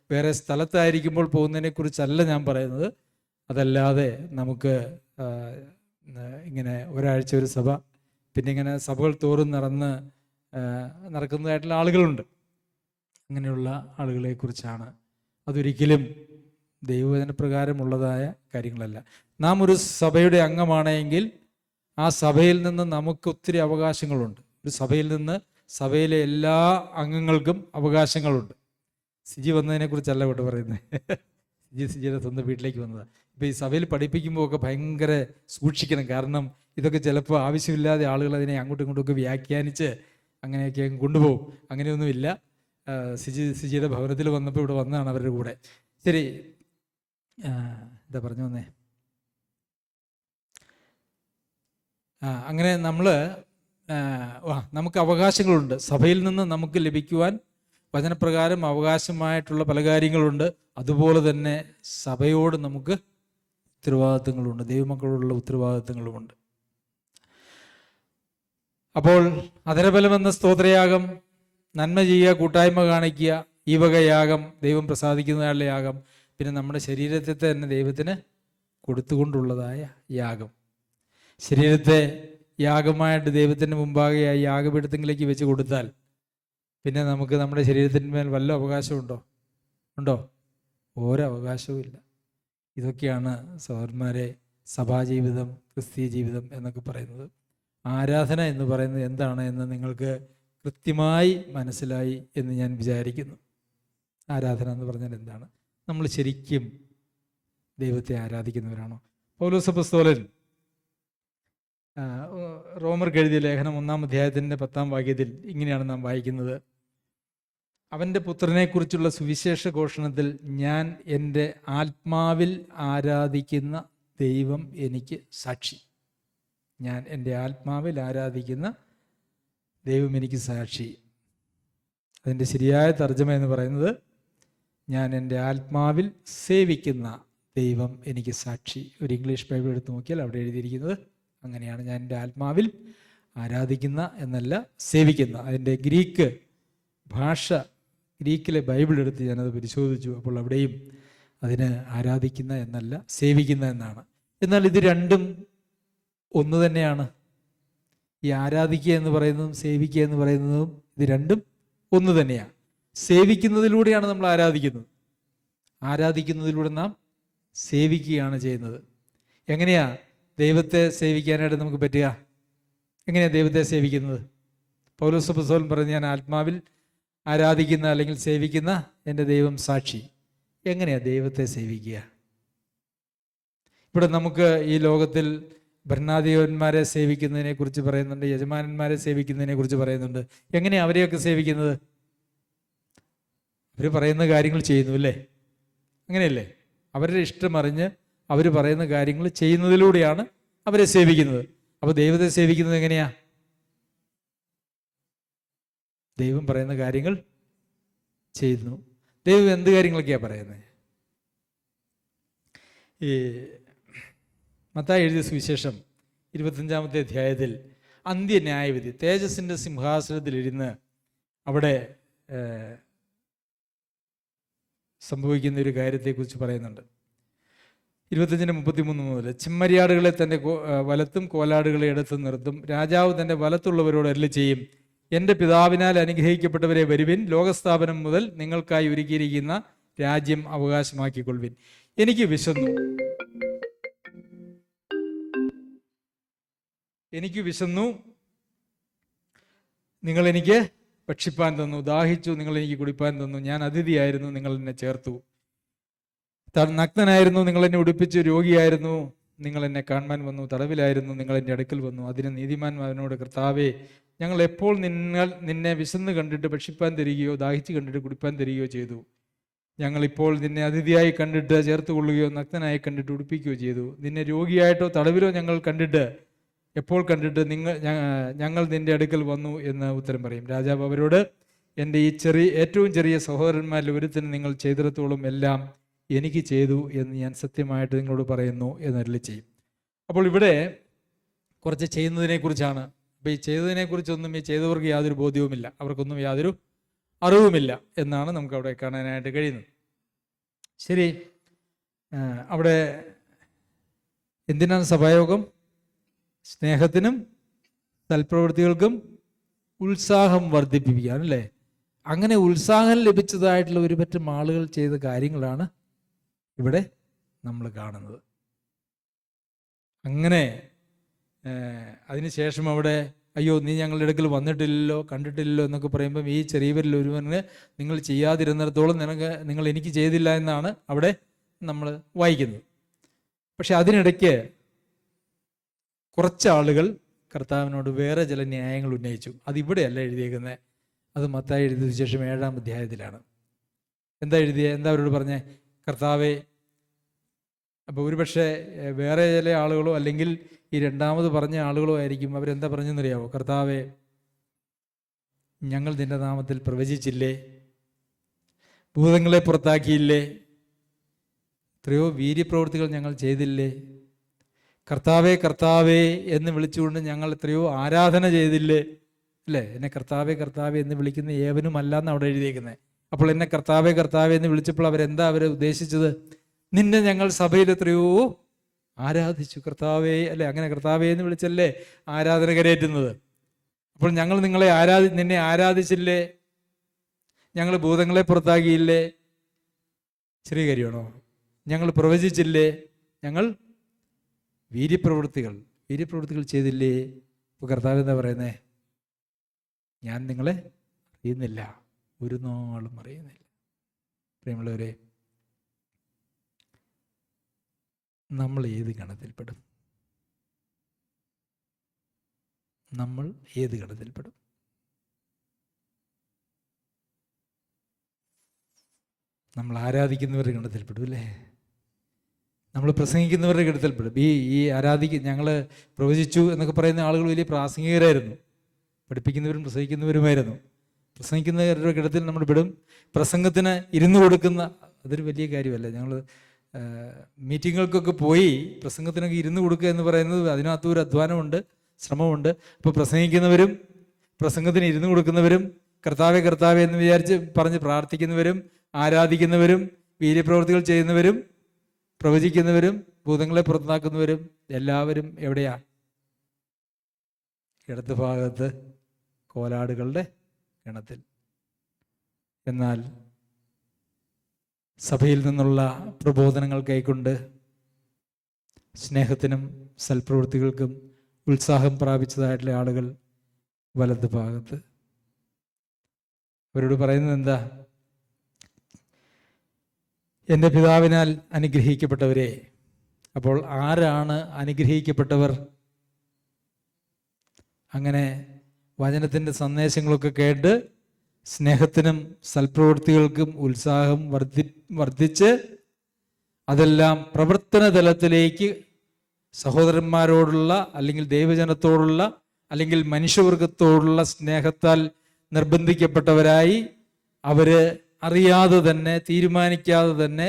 Speaker 1: വേറെ സ്ഥലത്തായിരിക്കുമ്പോൾ പോകുന്നതിനെ കുറിച്ചല്ല ഞാൻ പറയുന്നത്. അതല്ലാതെ നമുക്ക് ഇങ്ങനെ ഒരാഴ്ച ഒരു സഭ, പിന്നെ ഇങ്ങനെ സഭകൾ തോറും നടക്കുന്നതായിട്ടുള്ള ആളുകളുണ്ട്. അങ്ങനെയുള്ള ആളുകളെ കുറിച്ചാണ്. അതൊരിക്കലും ദൈവവചനപ്രകാരമുള്ളതായ കാര്യങ്ങളല്ല. നാം ഒരു സഭയുടെ അംഗമാണെങ്കിൽ ആ സഭയിൽ നിന്ന് നമുക്ക് ഒത്തിരി അവകാശങ്ങളുണ്ട്. ഒരു സഭയിൽ നിന്ന് സഭയിലെ എല്ലാ അംഗങ്ങൾക്കും അവകാശങ്ങളുണ്ട്. സിജി വന്നതിനെ കുറിച്ചല്ല ഇവിടെ പറയുന്നത്. സിജിയുടെ സ്വന്തം വീട്ടിലേക്ക് വന്നതാണ്. ഇപ്പോൾ ഈ സഭയിൽ പഠിപ്പിക്കുമ്പോൾ ഒക്കെ ഭയങ്കര സൂക്ഷിക്കണം. കാരണം ഇതൊക്കെ ചിലപ്പോൾ ആവശ്യമില്ലാതെ ആളുകൾ അതിനെ അങ്ങോട്ടും ഇങ്ങോട്ടുമൊക്കെ വ്യാഖ്യാനിച്ച് അങ്ങനെയൊക്കെ കൊണ്ടുപോകും. അങ്ങനെയൊന്നുമില്ല. സിജിയുടെ ഭവനത്തിൽ വന്നപ്പോൾ ഇവിടെ വന്നതാണ് അവരുടെ കൂടെ. ശരി, എന്താ പറഞ്ഞു വന്നേ? അങ്ങനെ നമുക്ക് അവകാശങ്ങളുണ്ട്. സഭയിൽ നിന്ന് നമുക്ക് ലഭിക്കുവാൻ വചനപ്രകാരം അവകാശമായിട്ടുള്ള പല കാര്യങ്ങളുണ്ട്. അതുപോലെ തന്നെ സഭയോട് നമുക്ക് ഉത്തരവാദിത്തങ്ങളുണ്ട്, ദൈവമക്കളോടുള്ള ഉത്തരവാദിത്തങ്ങളുമുണ്ട്. അപ്പോൾ അധരബലമെന്ന സ്തോത്രയാഗം, നന്മ ചെയ്യുക, കൂട്ടായ്മ കാണിക്കുക, ഈ വക യാഗം, ദൈവം പ്രസാദിക്കുന്നതായുള്ള യാഗം, പിന്നെ നമ്മുടെ ശരീരത്തെ തന്നെ ദൈവത്തിന് കൊടുത്തുകൊണ്ടുള്ളതായ യാഗം. ശരീരത്തെ യാഗമായിട്ട് ദൈവത്തിന് മുമ്പാകെ ആ യാഗപീഠത്തിലേക്ക് വെച്ച് കൊടുത്താൽ പിന്നെ നമുക്ക് നമ്മുടെ ശരീരത്തിന്മേൽ വല്ല അവകാശമുണ്ടോ? ഉണ്ടോ? ഒരവകാശവും ഇല്ല. ഇതൊക്കെയാണ് സഹോദരന്മാരെ സഭാജീവിതം, ക്രിസ്തീയ ജീവിതം എന്നൊക്കെ പറയുന്നത്. ആരാധന എന്ന് പറയുന്നത് എന്താണ് എന്ന് നിങ്ങൾക്ക് കൃത്യമായി മനസ്സിലായി എന്ന് ഞാൻ വിചാരിക്കുന്നു. ആരാധന എന്ന് പറഞ്ഞാൽ എന്താണ്? നമ്മൾ ശരിക്കും ദൈവത്തെ ആരാധിക്കുന്നവരാണോ? പൗലോസ് അപ്പോസ്തലൻ റോമർക്ക് എഴുതിയ ലേഖനം 1-ാം അധ്യായത്തിൻ്റെ 10-ാം വാക്യത്തിൽ ഇങ്ങനെയാണ് നാം വായിക്കുന്നത്: അവൻ്റെ പുത്രനെക്കുറിച്ചുള്ള സുവിശേഷ ഘോഷണത്തിൽ ഞാൻ എൻ്റെ ആത്മാവിൽ ആരാധിക്കുന്ന ദൈവം എനിക്ക് സാക്ഷി. ഞാൻ എൻ്റെ ആത്മാവിൽ ആരാധിക്കുന്ന ദൈവം എനിക്ക് സാക്ഷി. അതിൻ്റെ ശരിയായ തർജ്ജമ എന്ന് പറയുന്നത് ഞാൻ എൻ്റെ ആത്മാവിൽ സേവിക്കുന്ന ദൈവം എനിക്ക് സാക്ഷി. ഒരു ഇംഗ്ലീഷ് ബൈബിൾ എടുത്ത് നോക്കിയാൽ അവിടെ എഴുതിയിരിക്കുന്നത് അങ്ങനെയാണ്. ഞാൻ എൻ്റെ ആത്മാവിൽ ആരാധിക്കുന്ന എന്നല്ല, സേവിക്കുന്ന. അതിൻ്റെ ഗ്രീക്ക് ഭാഷ, ഗ്രീക്കിലെ ബൈബിൾ എടുത്ത് ഞാനത് പരിശോധിച്ചു. അപ്പോൾ അവിടെയും അതിന് ആരാധിക്കുന്ന എന്നല്ല, സേവിക്കുന്ന എന്നാണ്. എന്നാൽ ഇത് രണ്ടും ഒന്ന് തന്നെയാണ്. ഈ ആരാധിക്കുക എന്ന് പറയുന്നതും സേവിക്കുക എന്ന് പറയുന്നതും ഇത് രണ്ടും ഒന്ന് തന്നെയാണ്. സേവിക്കുന്നതിലൂടെയാണ് നമ്മൾ ആരാധിക്കുന്നത്, ആരാധിക്കുന്നതിലൂടെ നാം സേവിക്കുകയാണ് ചെയ്യുന്നത്. എങ്ങനെയാ ദൈവത്തെ സേവിക്കാനായിട്ട് നമുക്ക് പറ്റുക? എങ്ങനെയാണ് ദൈവത്തെ സേവിക്കുന്നത്? പൗലോസ് അപ്പോസ്തലൻ പറഞ്ഞു, ഞാൻ ആത്മാവിൽ ആരാധിക്കുന്ന അല്ലെങ്കിൽ സേവിക്കുന്ന എൻ്റെ ദൈവം സാക്ഷി. എങ്ങനെയാ ദൈവത്തെ സേവിക്കുക? ഇവിടെ നമുക്ക് ഈ ലോകത്തിൽ ഭരണാധിപന്മാരെ സേവിക്കുന്നതിനെ കുറിച്ച് പറയുന്നുണ്ട്, യജമാനന്മാരെ സേവിക്കുന്നതിനെ കുറിച്ച് പറയുന്നുണ്ട്. എങ്ങനെയാണ് അവരെയൊക്കെ സേവിക്കുന്നത്? അവർ പറയുന്ന കാര്യങ്ങൾ ചെയ്യുന്നു അല്ലേ? അങ്ങനെയല്ലേ? അവരുടെ ഇഷ്ടം അറിഞ്ഞ് അവർ പറയുന്ന കാര്യങ്ങൾ ചെയ്യുന്നതിലൂടെയാണ് അവരെ സേവിക്കുന്നത്. അപ്പോൾ ദൈവത്തെ സേവിക്കുന്നത് എങ്ങനെയാ? ദൈവം പറയുന്ന കാര്യങ്ങൾ ചെയ്യുന്നു. ദൈവം എന്ത് കാര്യങ്ങളൊക്കെയാണ് പറയുന്നത്? ഈ മത്തായി എഴുതിയ സുവിശേഷം 25-ാമത്തെ അധ്യായത്തിൽ അന്ത്യന്യായവിധി, തേജസ്സിൻ്റെ സിംഹാസനത്തിലിരുന്ന് അവിടെ സംഭവിക്കുന്ന ഒരു കാര്യത്തെക്കുറിച്ച് പറയുന്നുണ്ട്. 25-33 മുതൽ, ചെമ്മരിയാടുകളെ തൻ്റെ വലത്തും കോലാടുകളെ ഇടത്തും നിർത്തും. രാജാവ് തൻ്റെ വലത്തുള്ളവരോട് അരുളി ചെയ്യും, എൻ്റെ പിതാവിനാൽ അനുഗ്രഹിക്കപ്പെട്ടവരെ വരുവിൻ, ലോകസ്ഥാപനം മുതൽ നിങ്ങൾക്കായി ഒരുക്കിയിരിക്കുന്ന രാജ്യം അവകാശമാക്കിക്കൊള്ളുവിൻ. എനിക്ക് വിശന്നു, നിങ്ങൾ എനിക്ക് ഭക്ഷിപ്പാൻ തന്നു. ദാഹിച്ചു, നിങ്ങൾ എനിക്ക് കുടിപ്പാൻ തന്നു. ഞാൻ അതിഥിയായിരുന്നു, നിങ്ങൾ എന്നെ ചേർത്തു. നഗ്നനായിരുന്നു, നിങ്ങൾ എന്നെ ഉടുപ്പിച്ചു. രോഗിയായിരുന്നു, നിങ്ങൾ എന്നെ കാണുവാൻ വന്നു. തടവിലായിരുന്നു, നിങ്ങൾ എൻ്റെ അടുക്കൽ വന്നു. അതിന് നീതിമാൻ അവനോട്, കർത്താവേ, ഞങ്ങൾ എപ്പോൾ നിന്നെ വിശന്ന് കണ്ടിട്ട് ഭക്ഷിപ്പാൻ തരികയോ ദാഹിച്ച് കണ്ടിട്ട് കുടിപ്പാൻ തരികയോ ചെയ്തു? ഞങ്ങളിപ്പോൾ നിന്നെ അതിഥിയായി കണ്ടിട്ട് ചേർത്ത് കൊള്ളുകയോ നഗ്നനായി കണ്ടിട്ട് ഉടുപ്പിക്കുകയോ ചെയ്തു? നിന്നെ രോഗിയായിട്ടോ തടവിലോ ഞങ്ങൾ എപ്പോൾ കണ്ടിട്ട് ഞങ്ങൾ നിന്റെ അടുക്കൽ വന്നു എന്ന് ഉത്തരം പറയും. രാജാവ് അവരോട്, എൻ്റെ ഈ ഏറ്റവും ചെറിയ സഹോദരന്മാരിൽ ഒരുത്തിന് നിങ്ങൾ ചെയ്തിടത്തോളം എല്ലാം എനിക്ക് ചെയ്തു എന്ന് ഞാൻ സത്യമായിട്ട് നിങ്ങളോട് പറയുന്നു എന്ന് അരുളി ചെയ്യും. അപ്പോൾ ഇവിടെ കുറച്ച് ചെയ്യുന്നതിനെക്കുറിച്ചാണ്. അപ്പോൾ ഈ ചെയ്തതിനെക്കുറിച്ചൊന്നും ഈ ചെയ്തവർക്ക് യാതൊരു ബോധ്യവുമില്ല, അവർക്കൊന്നും യാതൊരു അറിവുമില്ല എന്നാണ് നമുക്ക് അവിടെ കാണാനായിട്ട് കഴിയുന്നത്. ശരി, അവിടെ എന്തിനാണ് സഭായോഗം? സ്നേഹത്തിനും സൽപ്രവൃത്തികൾക്കും ഉത്സാഹം വർദ്ധിപ്പിക്കാൻ അല്ലേ? അങ്ങനെ ഉത്സാഹം ലഭിച്ചതായിട്ടുള്ള ഒരു പറ്റം ആളുകൾ ചെയ്ത കാര്യങ്ങളാണ് ഇവിടെ നമ്മൾ കാണുന്നത്. അങ്ങനെ അതിനുശേഷം അവിടെ, അയ്യോ നീ ഞങ്ങളുടെ അടുക്കൽ വന്നിട്ടില്ലല്ലോ, കണ്ടിട്ടില്ലല്ലോ എന്നൊക്കെ പറയുമ്പം ഈ ചെറിയവരിൽ ഒരുവന് നിങ്ങൾ ചെയ്യാതിരുന്നിടത്തോളം നിങ്ങൾ എനിക്ക് ചെയ്തില്ല എന്നാണ് അവിടെ നമ്മൾ വായിക്കുന്നത്. പക്ഷെ അതിനിടയ്ക്ക് കുറച്ചാളുകൾ കർത്താവിനോട് വേറെ ചില ന്യായങ്ങൾ ഉന്നയിച്ചു. അതിവിടെയല്ല എഴുതിയേക്കുന്നത്, അത് മത്തായി എഴുതിയ ശേഷം 7-ാം അധ്യായത്തിലാണ്. എന്താ അവരോട് പറഞ്ഞേ? കർത്താവേ, അപ്പോൾ ഒരുപക്ഷെ വേറെ ചില ആളുകളോ അല്ലെങ്കിൽ ഈ രണ്ടാമത് പറഞ്ഞ ആളുകളോ ആയിരിക്കും. അവരെന്താ പറഞ്ഞെന്നറിയാവോ? കർത്താവേ, ഞങ്ങൾ നിന്റെ നാമത്തിൽ പ്രവചിച്ചില്ലേ, ഭൂതങ്ങളെ പുറത്താക്കിയില്ലേ, എത്രയോ വീര്യപ്രവൃത്തികൾ ഞങ്ങൾ ചെയ്തില്ലേ, കർത്താവേ കർത്താവേ എന്ന് വിളിച്ചുകൊണ്ട് ഞങ്ങൾ എത്രയോ ആരാധന ചെയ്തില്ലേ അല്ലേ? എന്നെ കർത്താവേ കർത്താവേ എന്ന് വിളിക്കുന്ന ഏവനുമല്ല എന്ന് അവിടെ എഴുതിയേക്കുന്നത്. അപ്പോൾ എന്നെ കർത്താവേ കർത്താവേ എന്ന് വിളിച്ചപ്പോൾ അവരെ ഉദ്ദേശിച്ചത്, നിന്നെ ഞങ്ങൾ സഭയിൽ എത്രയോ ആരാധിച്ചു കർത്താവേ അല്ലെ? അങ്ങനെ കർത്താവേ എന്ന് വിളിച്ചല്ലേ ആരാധന കരയേറ്റുന്നത്. അപ്പോൾ ഞങ്ങൾ നിന്നെ ആരാധിച്ചില്ലേ, ഞങ്ങൾ ഭൂതങ്ങളെ പുറത്താക്കിയില്ലേ? ചെറിയ കാര്യമാണോ? ഞങ്ങൾ പ്രവചിച്ചില്ലേ? ഞങ്ങൾ വീര്യപ്രവൃത്തികൾ ചെയ്തില്ലേ? ഇപ്പോൾ കർത്താവ് എന്താ പറയുന്നേ? ഞാൻ നിങ്ങളെ അറിയുന്നില്ല, ഒരു നാളും അറിയുന്നില്ല. പ്രിയമുള്ളവരെ, നമ്മൾ ഏത് ഗണത്തിൽപ്പെടും? നമ്മൾ ഏത് ഗണത്തിൽപ്പെടും? നമ്മൾ ആരാധിക്കുന്നവരുടെ ഗണത്തിൽപ്പെടും അല്ലേ? നമ്മൾ പ്രസംഗിക്കുന്നവരുടെ ഗണത്തിൽപ്പെടും. ഞങ്ങൾ പ്രവചിച്ചു എന്നൊക്കെ പറയുന്ന ആളുകൾ വലിയ പ്രാസംഗികരായിരുന്നു, പഠിപ്പിക്കുന്നവരും പ്രസംഗിക്കുന്നവരുമായിരുന്നു. പ്രസംഗിക്കുന്നവരുടെ ഗണത്തിൽ നമ്മൾ പെടും. പ്രസംഗത്തിന് ഇരുന്ന് കൊടുക്കുന്ന, അതൊരു വലിയ കാര്യമല്ല. ഞങ്ങൾ മീറ്റിങ്ങുകൾക്കൊക്കെ പോയി പ്രസംഗത്തിനൊക്കെ ഇരുന്ന് കൊടുക്കുക എന്ന് പറയുന്നത് അതിനകത്ത് ഒരു അധ്വാനമുണ്ട്, ശ്രമമുണ്ട്. അപ്പോൾ പ്രസംഗിക്കുന്നവരും പ്രസംഗത്തിന് ഇരുന്ന് കൊടുക്കുന്നവരും കർത്താവെ കർത്താവെ എന്ന് വിചാരിച്ച് പറഞ്ഞ് പ്രാർത്ഥിക്കുന്നവരും ആരാധിക്കുന്നവരും വീര്യപ്രവൃത്തികൾ ചെയ്യുന്നവരും പ്രവചിക്കുന്നവരും ഭൂതങ്ങളെ പുറത്താക്കുന്നവരും എല്ലാവരും എവിടെയാ? ഇടത് ഭാഗത്ത് കോലാടുകളുടെ ഗണത്തിൽ. എന്നാൽ സഭയിൽ നിന്നുള്ള പ്രബോധനങ്ങൾ കൈക്കൊണ്ട് സ്നേഹത്തിനും സൽപ്രവൃത്തികൾക്കും ഉത്സാഹം പ്രാപിച്ചതായിട്ടുള്ള ആളുകൾ വലത് ഭാഗത്ത്. അവരോട് പറയുന്നത് എന്താ? എൻ്റെ പിതാവിനാൽ അനുഗ്രഹിക്കപ്പെട്ടവരെ. അപ്പോൾ ആരാണ് അനുഗ്രഹിക്കപ്പെട്ടവർ? അങ്ങനെ വചനത്തിൻ്റെ സന്ദേശങ്ങളൊക്കെ കേട്ട് സ്നേഹത്തിനും സൽപ്രവൃത്തികൾക്കും ഉത്സാഹം വർദ്ധിച്ച് അതെല്ലാം പ്രവർത്തന തലത്തിലേക്ക് സഹോദരന്മാരോടുള്ള അല്ലെങ്കിൽ ദൈവജനത്തോടുള്ള അല്ലെങ്കിൽ മനുഷ്യവർഗത്തോടുള്ള സ്നേഹത്താൽ നിർബന്ധിക്കപ്പെട്ടവരായി അവര് അറിയാതെ തന്നെ തീരുമാനിക്കാതെ തന്നെ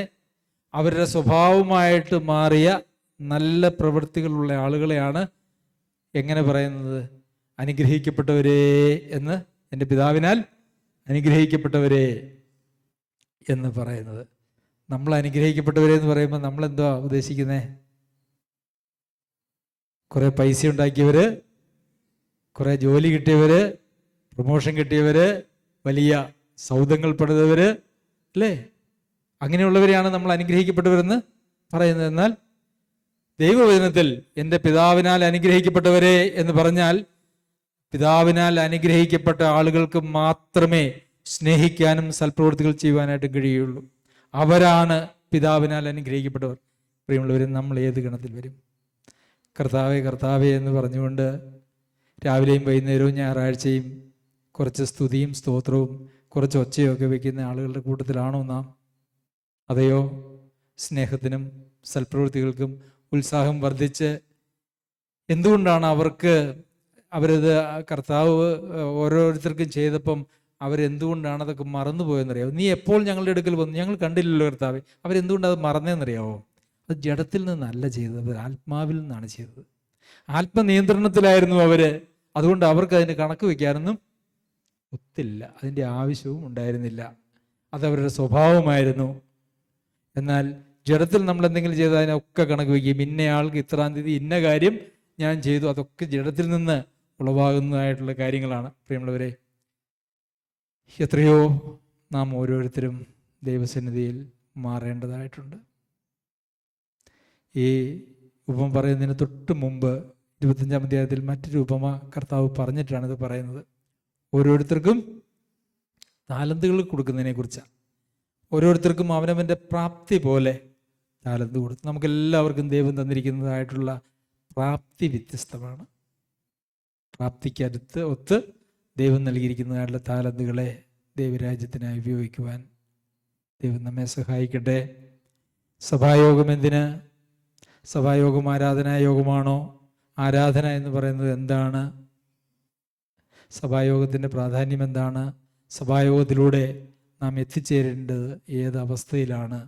Speaker 1: അവരുടെ സ്വഭാവമായിട്ട് മാറിയ നല്ല പ്രവൃത്തികളുള്ള ആളുകളെയാണ് എങ്ങനെ പറയുന്നത്? അനുഗ്രഹിക്കപ്പെട്ടവരേ എന്ന്. എൻ്റെ പിതാവിനാൽ അനുഗ്രഹിക്കപ്പെട്ടവരേ എന്ന് പറയുന്നത്. നമ്മൾ അനുഗ്രഹിക്കപ്പെട്ടവരെ എന്ന് പറയുമ്പോൾ നമ്മൾ എന്താ ഉദ്ദേശിക്കുന്നത്? കുറെ പൈസ ഉണ്ടാക്കിയവര്, കുറെ ജോലി കിട്ടിയവര്, പ്രൊമോഷൻ കിട്ടിയവര്, വലിയ സൗധങ്ങൾ പണിതവര് അല്ലേ? അങ്ങനെയുള്ളവരെയാണ് നമ്മൾ അനുഗ്രഹിക്കപ്പെട്ടവരെന്ന് പറയുന്നത്. എന്നാൽ ദൈവവചനത്തിൽ എൻ്റെ പിതാവിനാൽ അനുഗ്രഹിക്കപ്പെട്ടവരെ എന്ന് പറഞ്ഞാൽ പിതാവിനാൽ അനുഗ്രഹിക്കപ്പെട്ട ആളുകൾക്ക് മാത്രമേ സ്നേഹിക്കാനും സൽപ്രവൃത്തികൾ ചെയ്യുവാനായിട്ടും കഴിയുള്ളൂ. അവരാണ് പിതാവിനാൽ അനുഗ്രഹിക്കപ്പെട്ടവർ. പ്രിയമുള്ളവർ, നമ്മൾ ഏത് ഗണത്തിൽ വരും? കർത്താവേ കർത്താവേ എന്ന് പറഞ്ഞുകൊണ്ട് രാവിലെയും വൈകുന്നേരവും ഞായറാഴ്ചയും കുറച്ച് സ്തുതിയും സ്തോത്രവും കുറച്ച് ഒച്ചയൊക്കെ വയ്ക്കുന്ന ആളുകളുടെ കൂട്ടത്തിലാണോ നാം? അതെയോ സ്നേഹത്തിനും സൽപ്രവൃത്തികൾക്കും ഉത്സാഹം വർദ്ധിച്ച് എന്തുകൊണ്ടാണ് അവരത് കർത്താവ് ഓരോരുത്തർക്കും ചെയ്തപ്പം അവരെന്തുകൊണ്ടാണ് അതൊക്കെ മറന്നുപോയെന്നറിയാമോ? നീ എപ്പോൾ ഞങ്ങളുടെ അടുക്കൽ വന്നു? ഞങ്ങൾ കണ്ടില്ലല്ലോ കർത്താവെ. അവരെന്തുകൊണ്ടത് മറന്നേന്നറിയാമോ? അത് ജഡത്തിൽ നിന്നല്ല ചെയ്തത്, അവർ ആത്മാവിൽ നിന്നാണ് ചെയ്തത്. ആത്മനിയന്ത്രണത്തിലായിരുന്നു അവര്. അതുകൊണ്ട് അവർക്ക് അതിന് കണക്ക് വയ്ക്കാനൊന്നും ഒത്തില്ല, അതിൻ്റെ ആവശ്യവും ഉണ്ടായിരുന്നില്ല. അതവരുടെ സ്വഭാവമായിരുന്നു. എന്നാൽ ജഡത്തിൽ നമ്മൾ എന്തെങ്കിലും ചെയ്താൽ അതിനൊക്കെ കണക്ക് വയ്ക്കും. ഇന്നയാൾക്ക് ഇത്രാം തീയതി ഇന്ന കാര്യം ഞാൻ ചെയ്തു. അതൊക്കെ ജഡത്തിൽ നിന്ന് ഉളവാകുന്നതായിട്ടുള്ള കാര്യങ്ങളാണ്. പ്രിയമുള്ളവരെ, എത്രയോ നാം ഓരോരുത്തരും ദൈവസന്നിധിയിൽ മാറേണ്ടതായിട്ടുണ്ട്. ഈ ഉപമ പറയുന്നതിന് തൊട്ട് മുമ്പ് 25-ാം അധ്യായത്തിൽ മറ്റൊരു ഉപമ കർത്താവ് പറഞ്ഞിട്ടാണ് ഇത് പറയുന്നത്. ഓരോരുത്തർക്കും താലന്തുകൾ കൊടുക്കുന്നതിനെ കുറിച്ചാണ്. ഓരോരുത്തർക്കും അവനവൻ്റെ പ്രാപ്തി പോലെ താലന്ത് കൊടുത്തു. നമുക്കെല്ലാവർക്കും ദൈവം തന്നിരിക്കുന്നതായിട്ടുള്ള പ്രാപ്തി വ്യത്യസ്തമാണ്. പ്രാപ്തിക്കടുത്ത് ഒത്ത് ദൈവം നൽകിയിരിക്കുന്നതായിട്ടുള്ള താലന്തുകളെ ദൈവരാജ്യത്തിനായി ഉപയോഗിക്കുവാൻ ദൈവം നമ്മെ സഹായിക്കട്ടെ. സഭായോഗം എന്തിന്? സഭായോഗം ആരാധനായോഗമാണോ? ആരാധന എന്ന് പറയുന്നത് എന്താണ്? സഭായോഗത്തിൻ്റെ പ്രാധാന്യം എന്താണ്? സഭായോഗത്തിലൂടെ നാം എത്തിച്ചേരേണ്ടത് ഏത് അവസ്ഥയിലാണ്?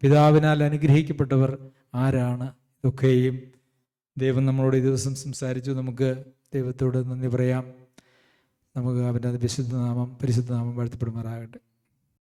Speaker 1: പിതാവിനാൽ അനുഗ്രഹിക്കപ്പെട്ടവർ ആരാണ്? ഇതൊക്കെയും ദൈവം നമ്മളോട് ഈ ദിവസം സംസാരിച്ചു. നമുക്ക് ദൈവത്തോട് നന്ദി പറയാം. നമുക്ക് അവൻ്റെ പരിശുദ്ധനാമം വാഴ്ത്തപ്പെടുമാറാകട്ടെ.